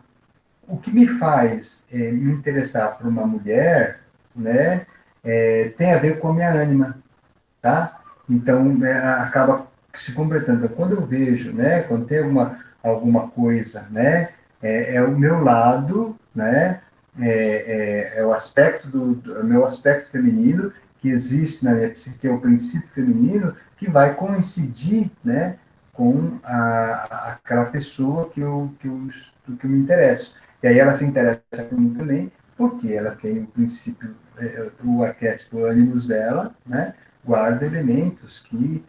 o que me faz me interessar por uma mulher, né? Tem a ver com a minha ânima, tá? Então, acaba se completando. Então, quando eu vejo, né, quando tem alguma coisa, né, é o meu lado, né, é o aspecto meu aspecto feminino que existe na minha psique, que é o princípio feminino, que vai coincidir, né, com aquela pessoa que eu me interesso. E aí ela se interessa por mim também, porque ela tem o princípio, o arquétipo ânimos dela, né, guarda elementos que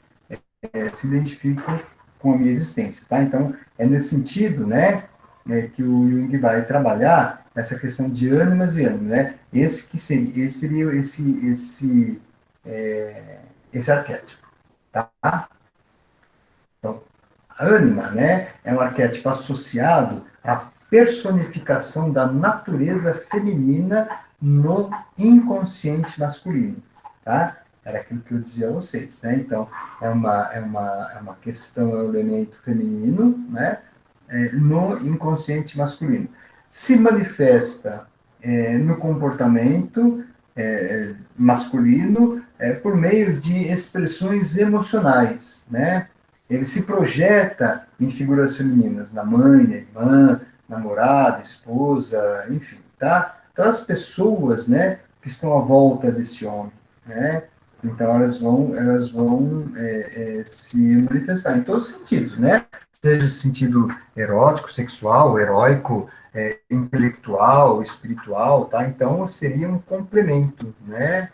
se identificam com a minha existência, tá? Então, é nesse sentido, né, que o Jung vai trabalhar essa questão de ânimas e ânimos, né? Esse seria esse arquétipo, tá? Então, a ânima, né, é um arquétipo associado à personificação da natureza feminina no inconsciente masculino, tá? Era aquilo que eu dizia a vocês, né? Então, é uma questão, é um elemento feminino, né? No inconsciente masculino. Se manifesta no comportamento masculino por meio de expressões emocionais, né? Ele se projeta em figuras femininas, na mãe, na irmã, namorada, esposa, enfim, tá? Então, as pessoas, né, que estão à volta desse homem, né? Então, elas vão se manifestar em todos os sentidos, né? Seja sentido erótico, sexual, heróico, intelectual, espiritual, tá? Então, seria um complemento, né?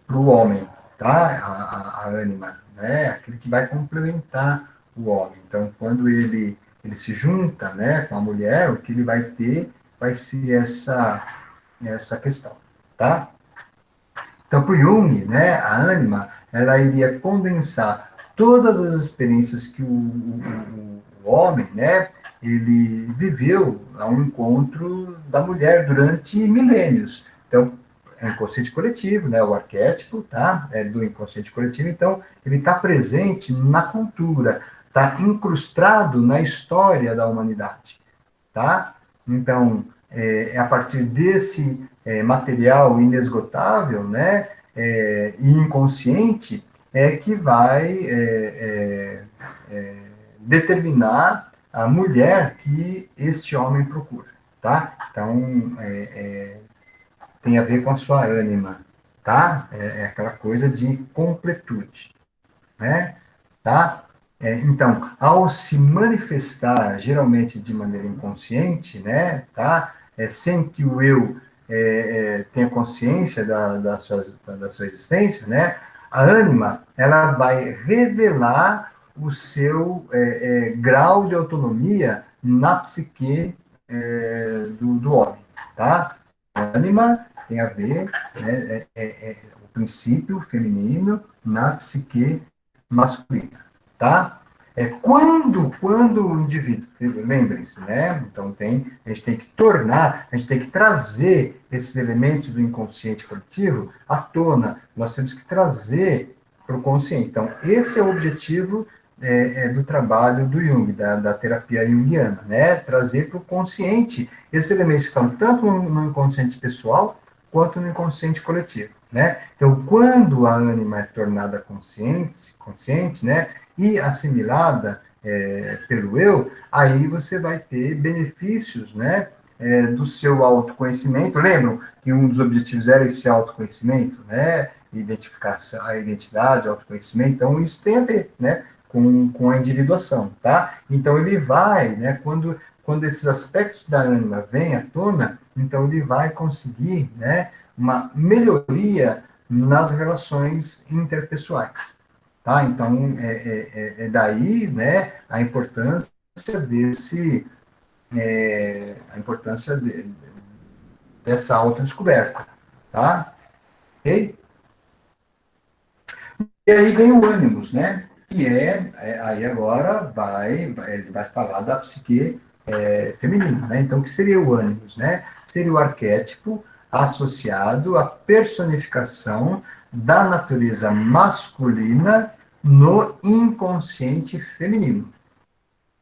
Para o homem, tá? A ânima, né? Aquele que vai complementar o homem. Então, quando ele se junta, né, com a mulher, o que ele vai ter vai ser essa questão, tá? Então, para o Jung, né, a ânima, ela iria condensar todas as experiências que o homem, né, ele viveu ao encontro da mulher durante milênios. Então, é um inconsciente coletivo, né, o arquétipo, tá, do inconsciente coletivo. Então, ele está presente na cultura, está incrustado na história da humanidade, tá? Então, a partir desse material inesgotável, né, e inconsciente, que vai determinar a mulher que este homem procura, tá? Então, tem a ver com a sua ânima, tá? É aquela coisa de completude, né? Tá? Então, ao se manifestar, geralmente de maneira inconsciente, né, tá? Sem que o eu tenha consciência da sua existência, né, A ânima, ela vai revelar o seu grau de autonomia na psique do homem, tá? A ânima tem a ver, né, o princípio feminino na psique masculina, tá? Quando o indivíduo, lembrem-se, né? Então a gente tem que tornar, a gente tem que trazer esses elementos do inconsciente coletivo à tona. Nós temos que trazer para o consciente. Então, esse é o objetivo do trabalho do Jung, da terapia junguiana, né? Trazer para o consciente esses elementos que estão tanto no inconsciente pessoal quanto no inconsciente coletivo, né? Então, quando a ânima é tornada consciente, né? E assimilada pelo eu, aí você vai ter benefícios, né? Do seu autoconhecimento. Lembram que um dos objetivos era esse autoconhecimento, né? Identificar a identidade, autoconhecimento. Então, isso tem a ver, né? Com a individuação, tá? Então, ele vai, né? Quando esses aspectos da ânima vêm à tona, então ele vai conseguir, né? Uma melhoria nas relações interpessoais. Tá? Então, daí, né, a importância dessa autodescoberta, tá? Ok? E aí vem o ânimos, né? Que aí agora ele vai falar da psique feminina, né? Então, o que seria o ânimos, né? Seria o arquétipo associado à personificação da natureza masculina no inconsciente feminino,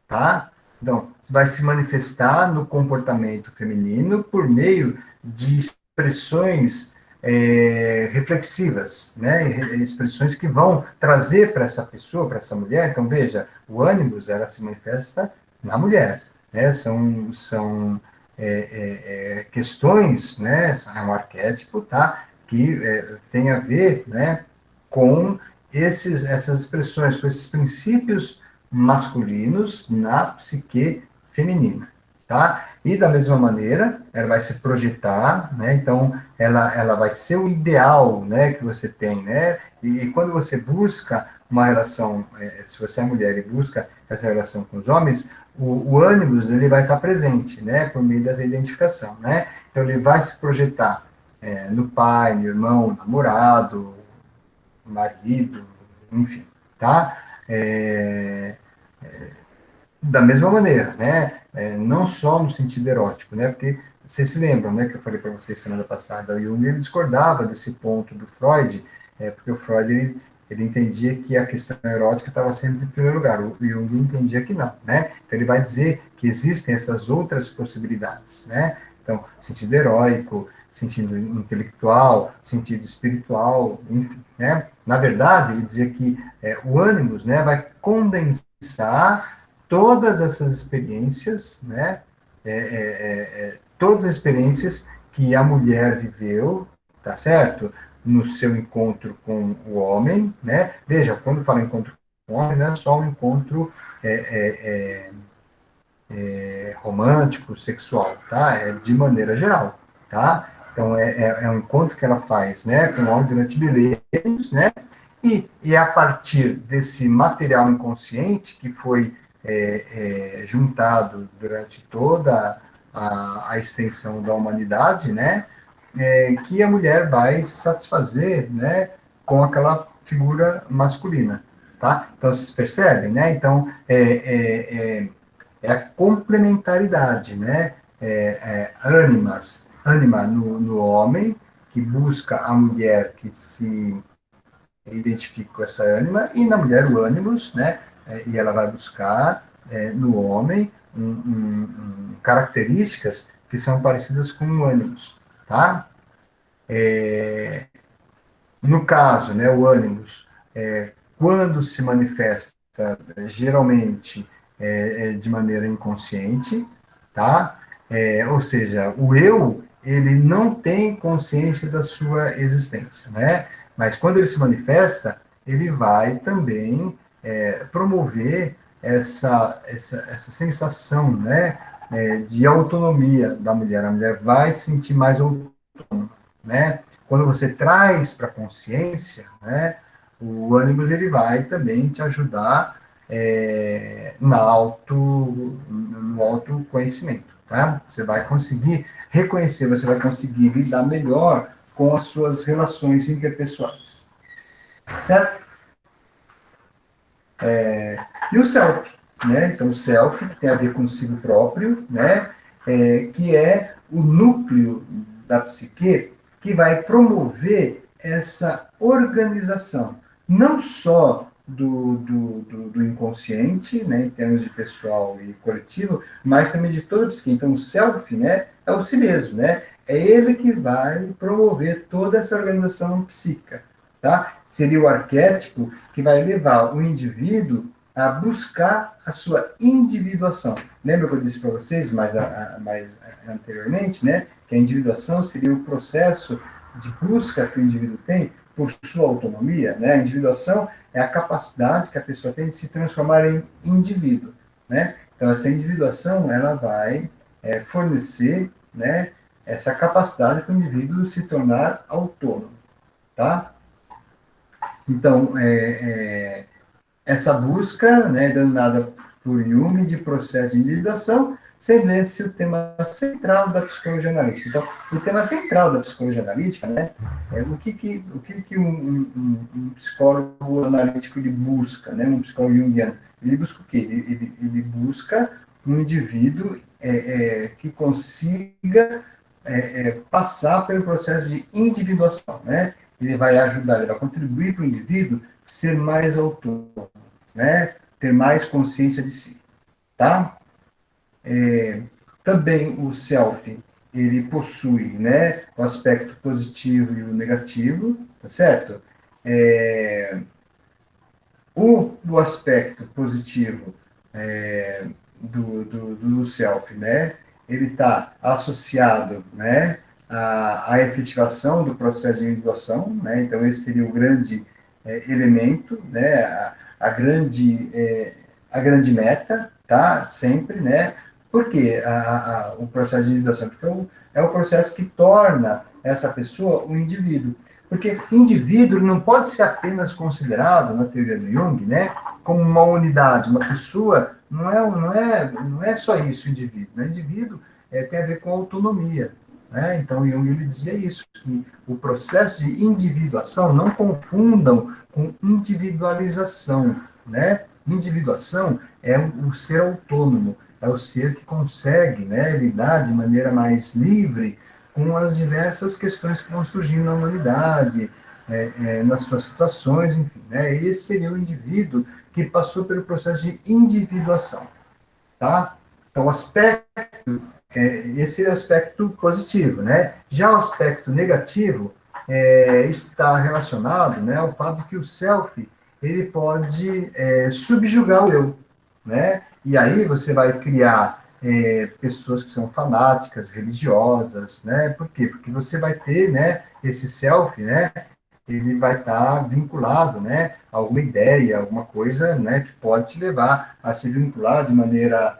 tá? Então, vai se manifestar no comportamento feminino por meio de expressões reflexivas, né? Expressões que vão trazer para essa pessoa, para essa mulher. Então, veja, o ânimos, ela se manifesta na mulher, né? São questões, né? É um arquétipo, tá? Que tem a ver, né? Com essas expressões, com esses princípios masculinos na psique feminina, tá? E da mesma maneira, ela vai se projetar, né? Então, ela vai ser o ideal, né, que você tem, né? E quando você busca uma relação, se você é mulher e busca essa relação com os homens, o ânimos, ele vai estar presente, né, por meio dessa identificação, né? Então, ele vai se projetar no pai, no irmão, no namorado, no marido, enfim, tá? Da mesma maneira, né? Não só no sentido erótico, né? Porque vocês se lembram, né, que eu falei para vocês semana passada, o Jung ele discordava desse ponto do Freud, porque o Freud ele entendia que a questão erótica estava sempre em primeiro lugar, o Jung entendia que não, né? Então ele vai dizer que existem essas outras possibilidades, né? Então, sentido heróico, sentido intelectual, sentido espiritual, enfim, né? Na verdade, ele dizia que o ânimos, né, vai condensar todas essas experiências, né? Todas as experiências que a mulher viveu, tá certo? No seu encontro com o homem, né? Veja, quando fala encontro com o homem, não é só um encontro romântico, sexual, tá? É de maneira geral, tá? Então, é um encontro que ela faz, né, com o homem durante milênios, né? E a partir desse material inconsciente que foi juntado durante toda a extensão da humanidade, né, que a mulher vai se satisfazer, né, com aquela figura masculina, tá? Então, vocês percebem, né? Então, é a complementaridade, né? Ânima no homem, que busca a mulher que se identifica com essa ânima, e na mulher o ânimos, né? E ela vai buscar no homem características que são parecidas com o ânimos, tá? No caso, né, o ânimos, quando se manifesta, geralmente de maneira inconsciente, tá? Ou seja, o eu, ele não tem consciência da sua existência, né? Mas quando ele se manifesta, ele vai também promover essa sensação, né, de autonomia da mulher. A mulher vai se sentir mais autônoma, né? Quando você traz para a consciência, né, O ânimos ele vai também te ajudar no autoconhecimento, tá? Você vai conseguir reconhecer, você vai conseguir lidar melhor com as suas relações interpessoais, certo? E o self, né? Então, o self, que tem a ver consigo próprio, né? Que é o núcleo da psique que vai promover essa organização, não só do inconsciente, né, em termos de pessoal e coletivo, mas também de toda a psique. Então, o self, né, é o si mesmo, né? É ele que vai promover toda essa organização psíquica, tá? Seria o arquétipo que vai levar o indivíduo a buscar a sua individuação. Lembra que eu disse para vocês mais anteriormente, né? Que a individuação seria o processo de busca que o indivíduo tem por sua autonomia, né? A individuação é a capacidade que a pessoa tem de se transformar em indivíduo, né? Então, essa individuação, ela vai fornecer, né, essa capacidade para o indivíduo se tornar autônomo, tá? Então, essa busca, né, denominada por Jung de processo de individuação, sendo esse o tema central da psicologia analítica. Então, o tema central da psicologia analítica, né, é o que um psicólogo analítico ele busca, né, um psicólogo junguiano. Ele busca o quê? Ele busca um indivíduo que consiga passar pelo processo de individuação, né? Ele vai ajudar, ele vai contribuir para o indivíduo ser mais autônomo, né? Ter mais consciência de si, tá? Também o self, ele possui, né, o aspecto positivo e o negativo, tá certo? É, o aspecto positivo do self, né, ele está associado, né, à efetivação do processo de individuação, né, então esse seria o grande elemento, né, a grande meta, tá, sempre, né, porque o processo de individuação? Porque é o processo que torna essa pessoa um indivíduo. Porque indivíduo não pode ser apenas considerado, na teoria do Jung, né, como uma unidade, uma pessoa, não é só isso o indivíduo. Né? Indivíduo tem a ver com autonomia. Né? Então, Jung ele dizia isso, que o processo de individuação, não confundam com individualização. Né? Individuação é o ser autônomo, é o ser que consegue, né, lidar de maneira mais livre com as diversas questões que vão surgindo na humanidade, nas suas situações, enfim. Né? Esse seria o indivíduo que passou pelo processo de individuação. Tá? Então, esse é o aspecto positivo. Né? Já o aspecto negativo está relacionado, né, ao fato de que o self ele pode subjugar o eu. Né? E aí você vai criar pessoas que são fanáticas, religiosas, né? Por quê? Porque você vai ter, né, esse self, né, ele vai estar vinculado, né, a alguma ideia, alguma coisa, né, que pode te levar a se vincular de maneira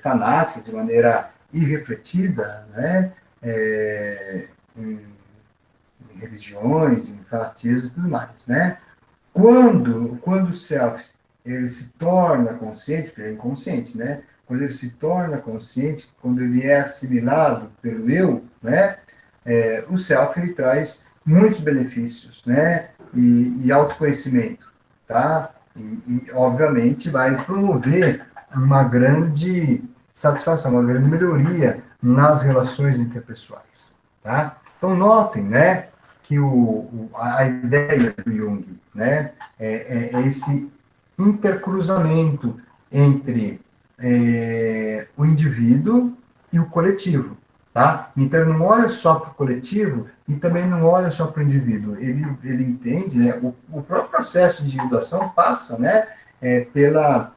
fanática, de maneira irrefletida, né, em, em religiões, em fanatismo e tudo mais, né? Quando o self ele se torna consciente, porque ele é inconsciente, né? Quando ele se torna consciente, quando ele é assimilado pelo eu, né? O self ele traz muitos benefícios, né? E autoconhecimento, tá? Obviamente vai promover uma grande satisfação, uma grande melhoria nas relações interpessoais, tá? Então notem, né? Que a ideia do Jung, né, é esse intercruzamento entre o indivíduo e o coletivo. Tá? Então, ele não olha só para o coletivo e também não olha só para o indivíduo. Ele entende, né, o próprio processo de individuação passa, né, pela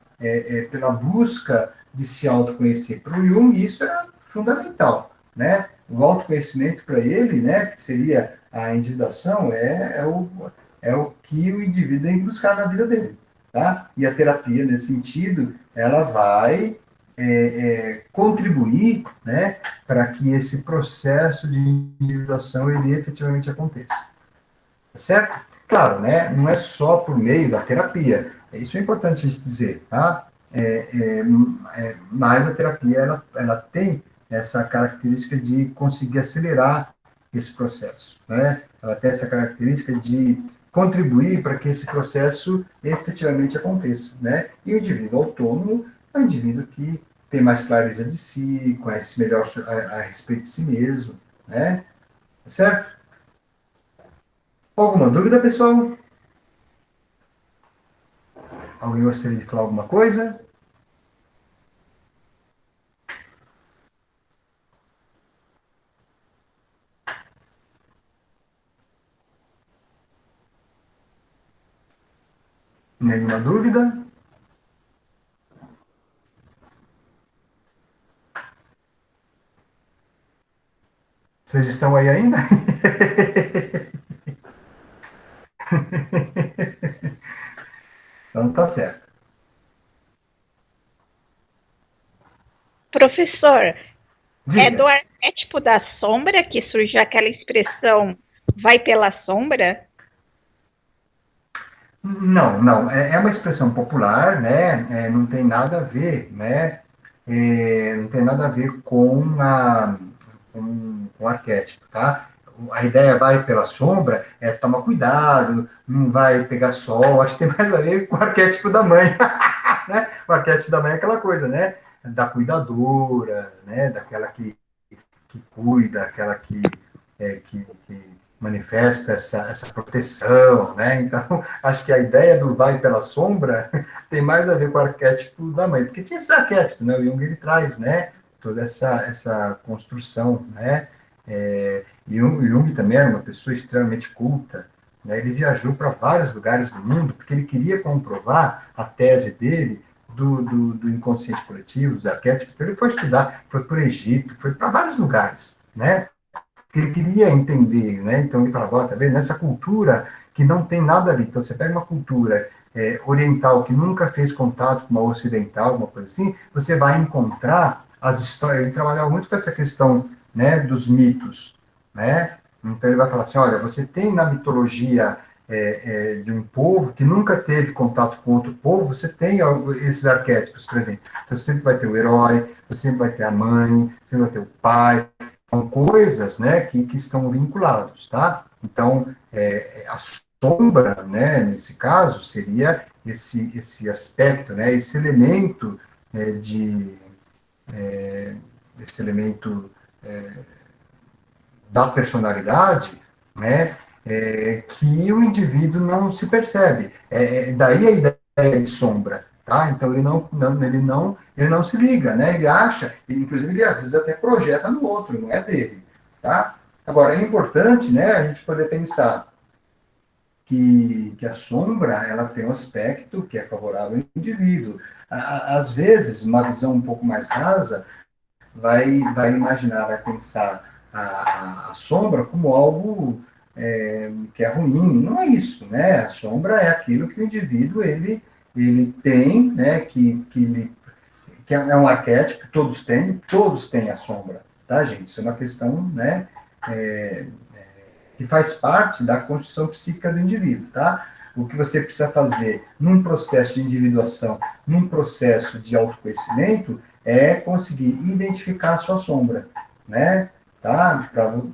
busca de se autoconhecer. Para o Jung, isso é fundamental. Né? O autoconhecimento para ele, né, que seria a individuação, é o que o indivíduo tem que buscar na vida dele. Tá? E a terapia, nesse sentido, ela vai contribuir, né, para que esse processo de individuação ele efetivamente aconteça. Tá certo? Claro, né, não é só por meio da terapia, isso é importante a gente dizer, tá? Mas a terapia, ela tem essa característica de conseguir acelerar esse processo, né? Ela tem essa característica de contribuir para que esse processo efetivamente aconteça, né? E o indivíduo autônomo é um indivíduo que tem mais clareza de si, conhece melhor a respeito de si mesmo, né? Certo? Alguma dúvida, pessoal? Alguém gostaria de falar alguma coisa? Nenhuma dúvida? Vocês estão aí ainda? Então tá certo. Professor, é Diga. do arquétipo da sombra que surge aquela expressão vai pela sombra? Não, não. É uma expressão popular, né? Não tem nada a ver, né? Não tem nada a ver com o arquétipo, tá? A ideia vai pela sombra, toma cuidado, não vai pegar sol, acho que tem mais a ver com o arquétipo da mãe, né? O arquétipo da mãe é aquela coisa, né? Da cuidadora, né? Daquela que cuida, aquela que manifesta essa proteção, né? Então, acho que a ideia do vai pela sombra tem mais a ver com o arquétipo da mãe, porque tinha esse arquétipo, né? O Jung ele traz, né? Toda essa construção, né? E o Jung também era uma pessoa extremamente culta, né? Ele viajou para vários lugares do mundo porque ele queria comprovar a tese dele do inconsciente coletivo, dos arquétipos. Então ele foi estudar, foi para o Egito, foi para vários lugares, né? Ele queria entender, né? Então ele falava, ó, tá vendo? Nessa cultura que não tem nada a ver. Então você pega uma cultura oriental que nunca fez contato com uma ocidental, uma coisa assim, você vai encontrar as histórias. Ele trabalhava muito com essa questão, né, dos mitos, né? Então ele vai falar assim, olha, você tem na mitologia de um povo que nunca teve contato com outro povo, você tem esses arquétipos, por exemplo. Então, você sempre vai ter o herói, você sempre vai ter a mãe, você sempre vai ter o pai, são coisas, né, que estão vinculados, tá? Então, a sombra, né, nesse caso, seria esse aspecto, né, esse elemento de esse elemento da personalidade, né, que o indivíduo não se percebe. Daí a ideia de sombra, tá? Então ele não se liga, né? Ele acha, inclusive ele às vezes até projeta no outro, não é dele, tá? Agora é importante, né, a gente poder pensar que a sombra ela tem um aspecto que é favorável ao indivíduo. Às vezes, uma visão um pouco mais rasa vai imaginar, vai pensar a sombra como algo que é ruim. Não é isso, né? A sombra é aquilo que o indivíduo ele tem, né? Que é um arquétipo, todos têm a sombra, tá, gente? Isso é uma questão, né? É, que faz parte da construção psíquica do indivíduo, tá? O que você precisa fazer num processo de individuação, num processo de autoconhecimento, é conseguir identificar a sua sombra, né? Tá?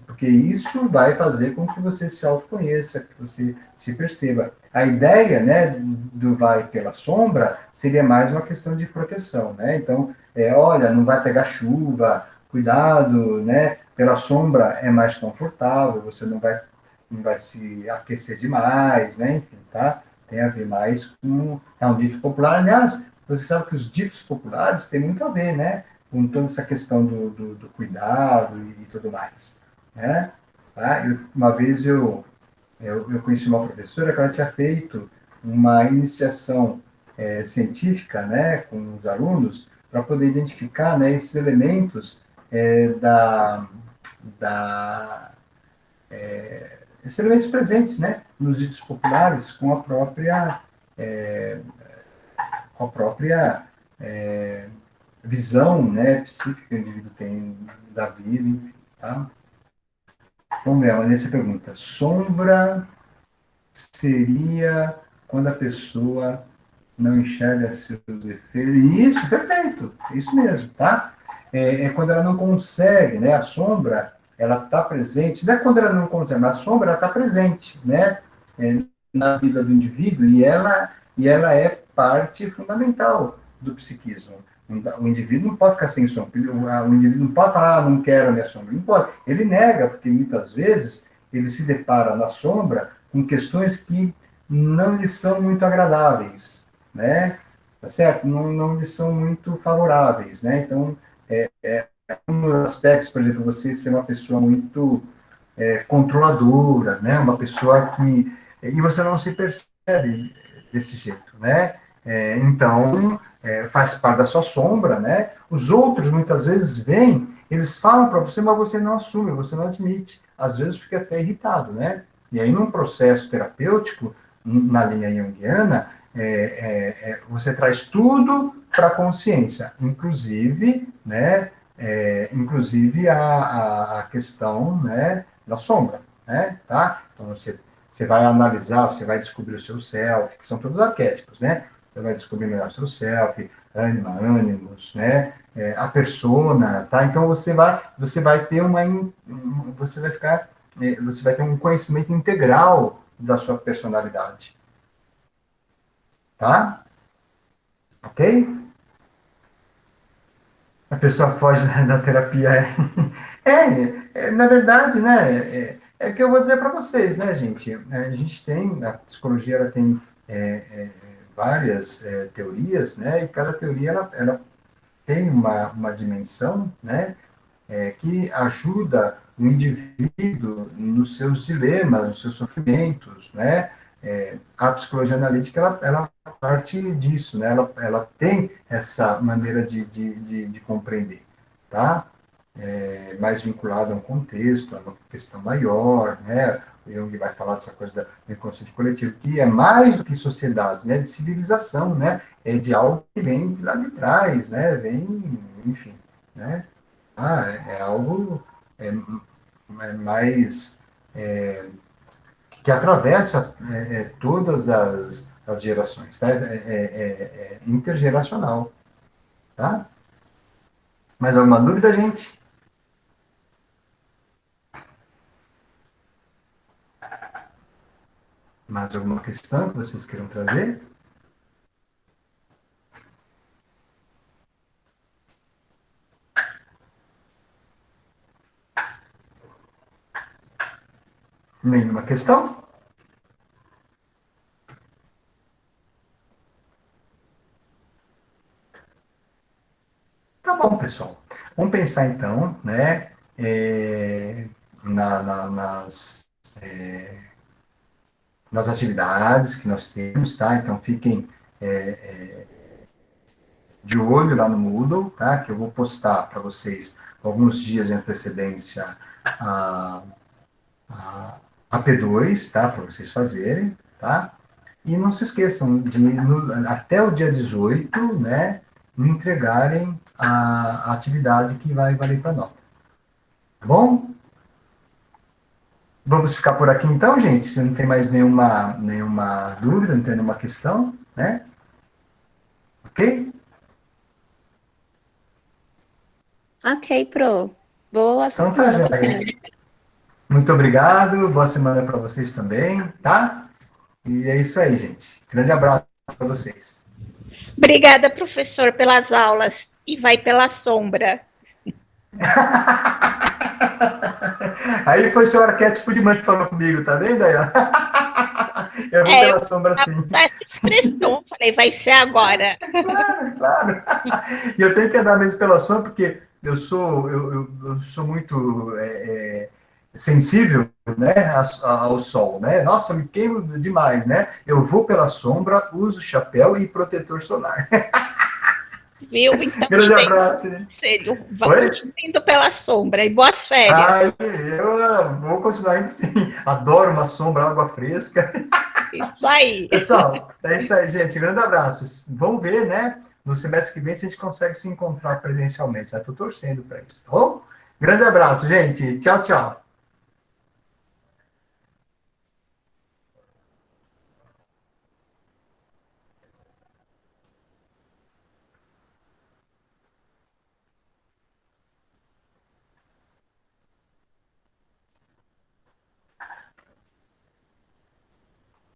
Porque isso vai fazer com que você se autoconheça, que você se perceba. A ideia, né, do vai pela sombra seria mais uma questão de proteção, né? Então, olha, não vai pegar chuva, cuidado, né? Pela sombra é mais confortável, você não vai se aquecer demais, né? Enfim, tá? Tem a ver mais com. É um dito popular. Aliás, você sabe que os ditos populares têm muito a ver, né? Com toda essa questão do cuidado e tudo mais, né? Tá? Uma vez eu conheci uma professora que ela tinha feito uma iniciação científica, né, com os alunos, para poder identificar, né, esses elementos da esses elementos presentes, né, nos ditos populares com a própria visão, né, psíquica que o indivíduo tem da vida, enfim, tá? Vamos ver, a Vanessa pergunta, sombra seria quando a pessoa não enxerga seus efeitos. Isso, perfeito, isso mesmo, tá? É quando ela não consegue, né? A sombra, ela está presente, não é quando ela não consegue, mas a sombra, ela está presente, né? Na vida do indivíduo, e ela é parte fundamental do psiquismo. O indivíduo não pode ficar sem sombra, o indivíduo não pode falar, não quero a minha sombra, não pode. Ele nega, porque muitas vezes ele se depara na sombra com questões que não lhe são muito agradáveis, né? Tá certo? Não lhe são muito favoráveis, né? Então, um dos aspectos, por exemplo, você ser uma pessoa muito controladora, né? Uma pessoa que... E você não se percebe desse jeito, né? Então, faz parte da sua sombra, né? Os outros, muitas vezes, vêm, eles falam para você, mas você não assume, você não admite. Às vezes fica até irritado, né? E aí, num processo terapêutico, na linha junguiana, você traz tudo para a consciência, inclusive, né? Inclusive a questão, né, da sombra, né? Tá? Então, você vai analisar, você vai descobrir o seu self, que são todos arquétipos, né? Você vai descobrir melhor o seu self, ânima, ânimos, né? A persona, tá? Então você vai ter você vai ficar, você vai ter um conhecimento integral da sua personalidade, tá? Ok? A pessoa foge da terapia. Na verdade, né? É que eu vou dizer para vocês, né, gente? A gente tem, a psicologia ela tem várias teorias, né? E cada teoria ela tem uma dimensão, né? Que ajuda o indivíduo nos seus dilemas, nos seus sofrimentos, né? A psicologia analítica, ela parte disso, né? Ela tem essa maneira de compreender, tá? Mais vinculado a um contexto, a uma questão maior, né? O Jung vai falar dessa coisa do inconsciente coletivo, que é mais do que sociedades, né? De civilização, né? É de algo que vem de lá de trás, né? Vem, enfim, né? É algo mais que atravessa todas as gerações, tá? É intergeracional, tá? Mais alguma dúvida, gente? Mais alguma questão que vocês queiram trazer? Nenhuma questão? Tá bom, pessoal. Vamos pensar então, né, nas atividades que nós temos, tá? Então fiquem de olho lá no Moodle, tá? Que eu vou postar para vocês alguns dias de antecedência a, a P2, tá? Para vocês fazerem, tá? E não se esqueçam de, até o dia 18, né, me entregarem a atividade que vai valer para nota. Tá bom? Vamos ficar por aqui então, gente? Se não tem mais nenhuma dúvida, não tem nenhuma questão, né? Ok? Ok, Pro. Boa Então tá, semana pra já. você. Muito obrigado, boa semana para vocês também, tá? E é isso aí, gente. Grande abraço para vocês. Obrigada, professor, pelas aulas. E vai pela sombra. Aí foi seu arquétipo de mãe que falou comigo, tá vendo aí? Eu vi pela sombra assim. Essa expressão, falei, vai ser agora. Claro, claro. E eu tenho que andar mesmo pela sombra, porque eu sou muito sensível, né, ao sol, né? Nossa, me queimo demais, né? Eu vou pela sombra, uso chapéu e protetor solar. Viu? Então, grande abraço. Conselho, vamos indo pela sombra e boas férias. Ai, eu vou continuar indo sim. Adoro uma sombra, água fresca. Isso aí. Pessoal, é isso aí, gente. Grande abraço. Vamos ver, né? No semestre que vem, se a gente consegue se encontrar presencialmente. Estou torcendo para isso, tá bom? Grande abraço, gente. Tchau, tchau.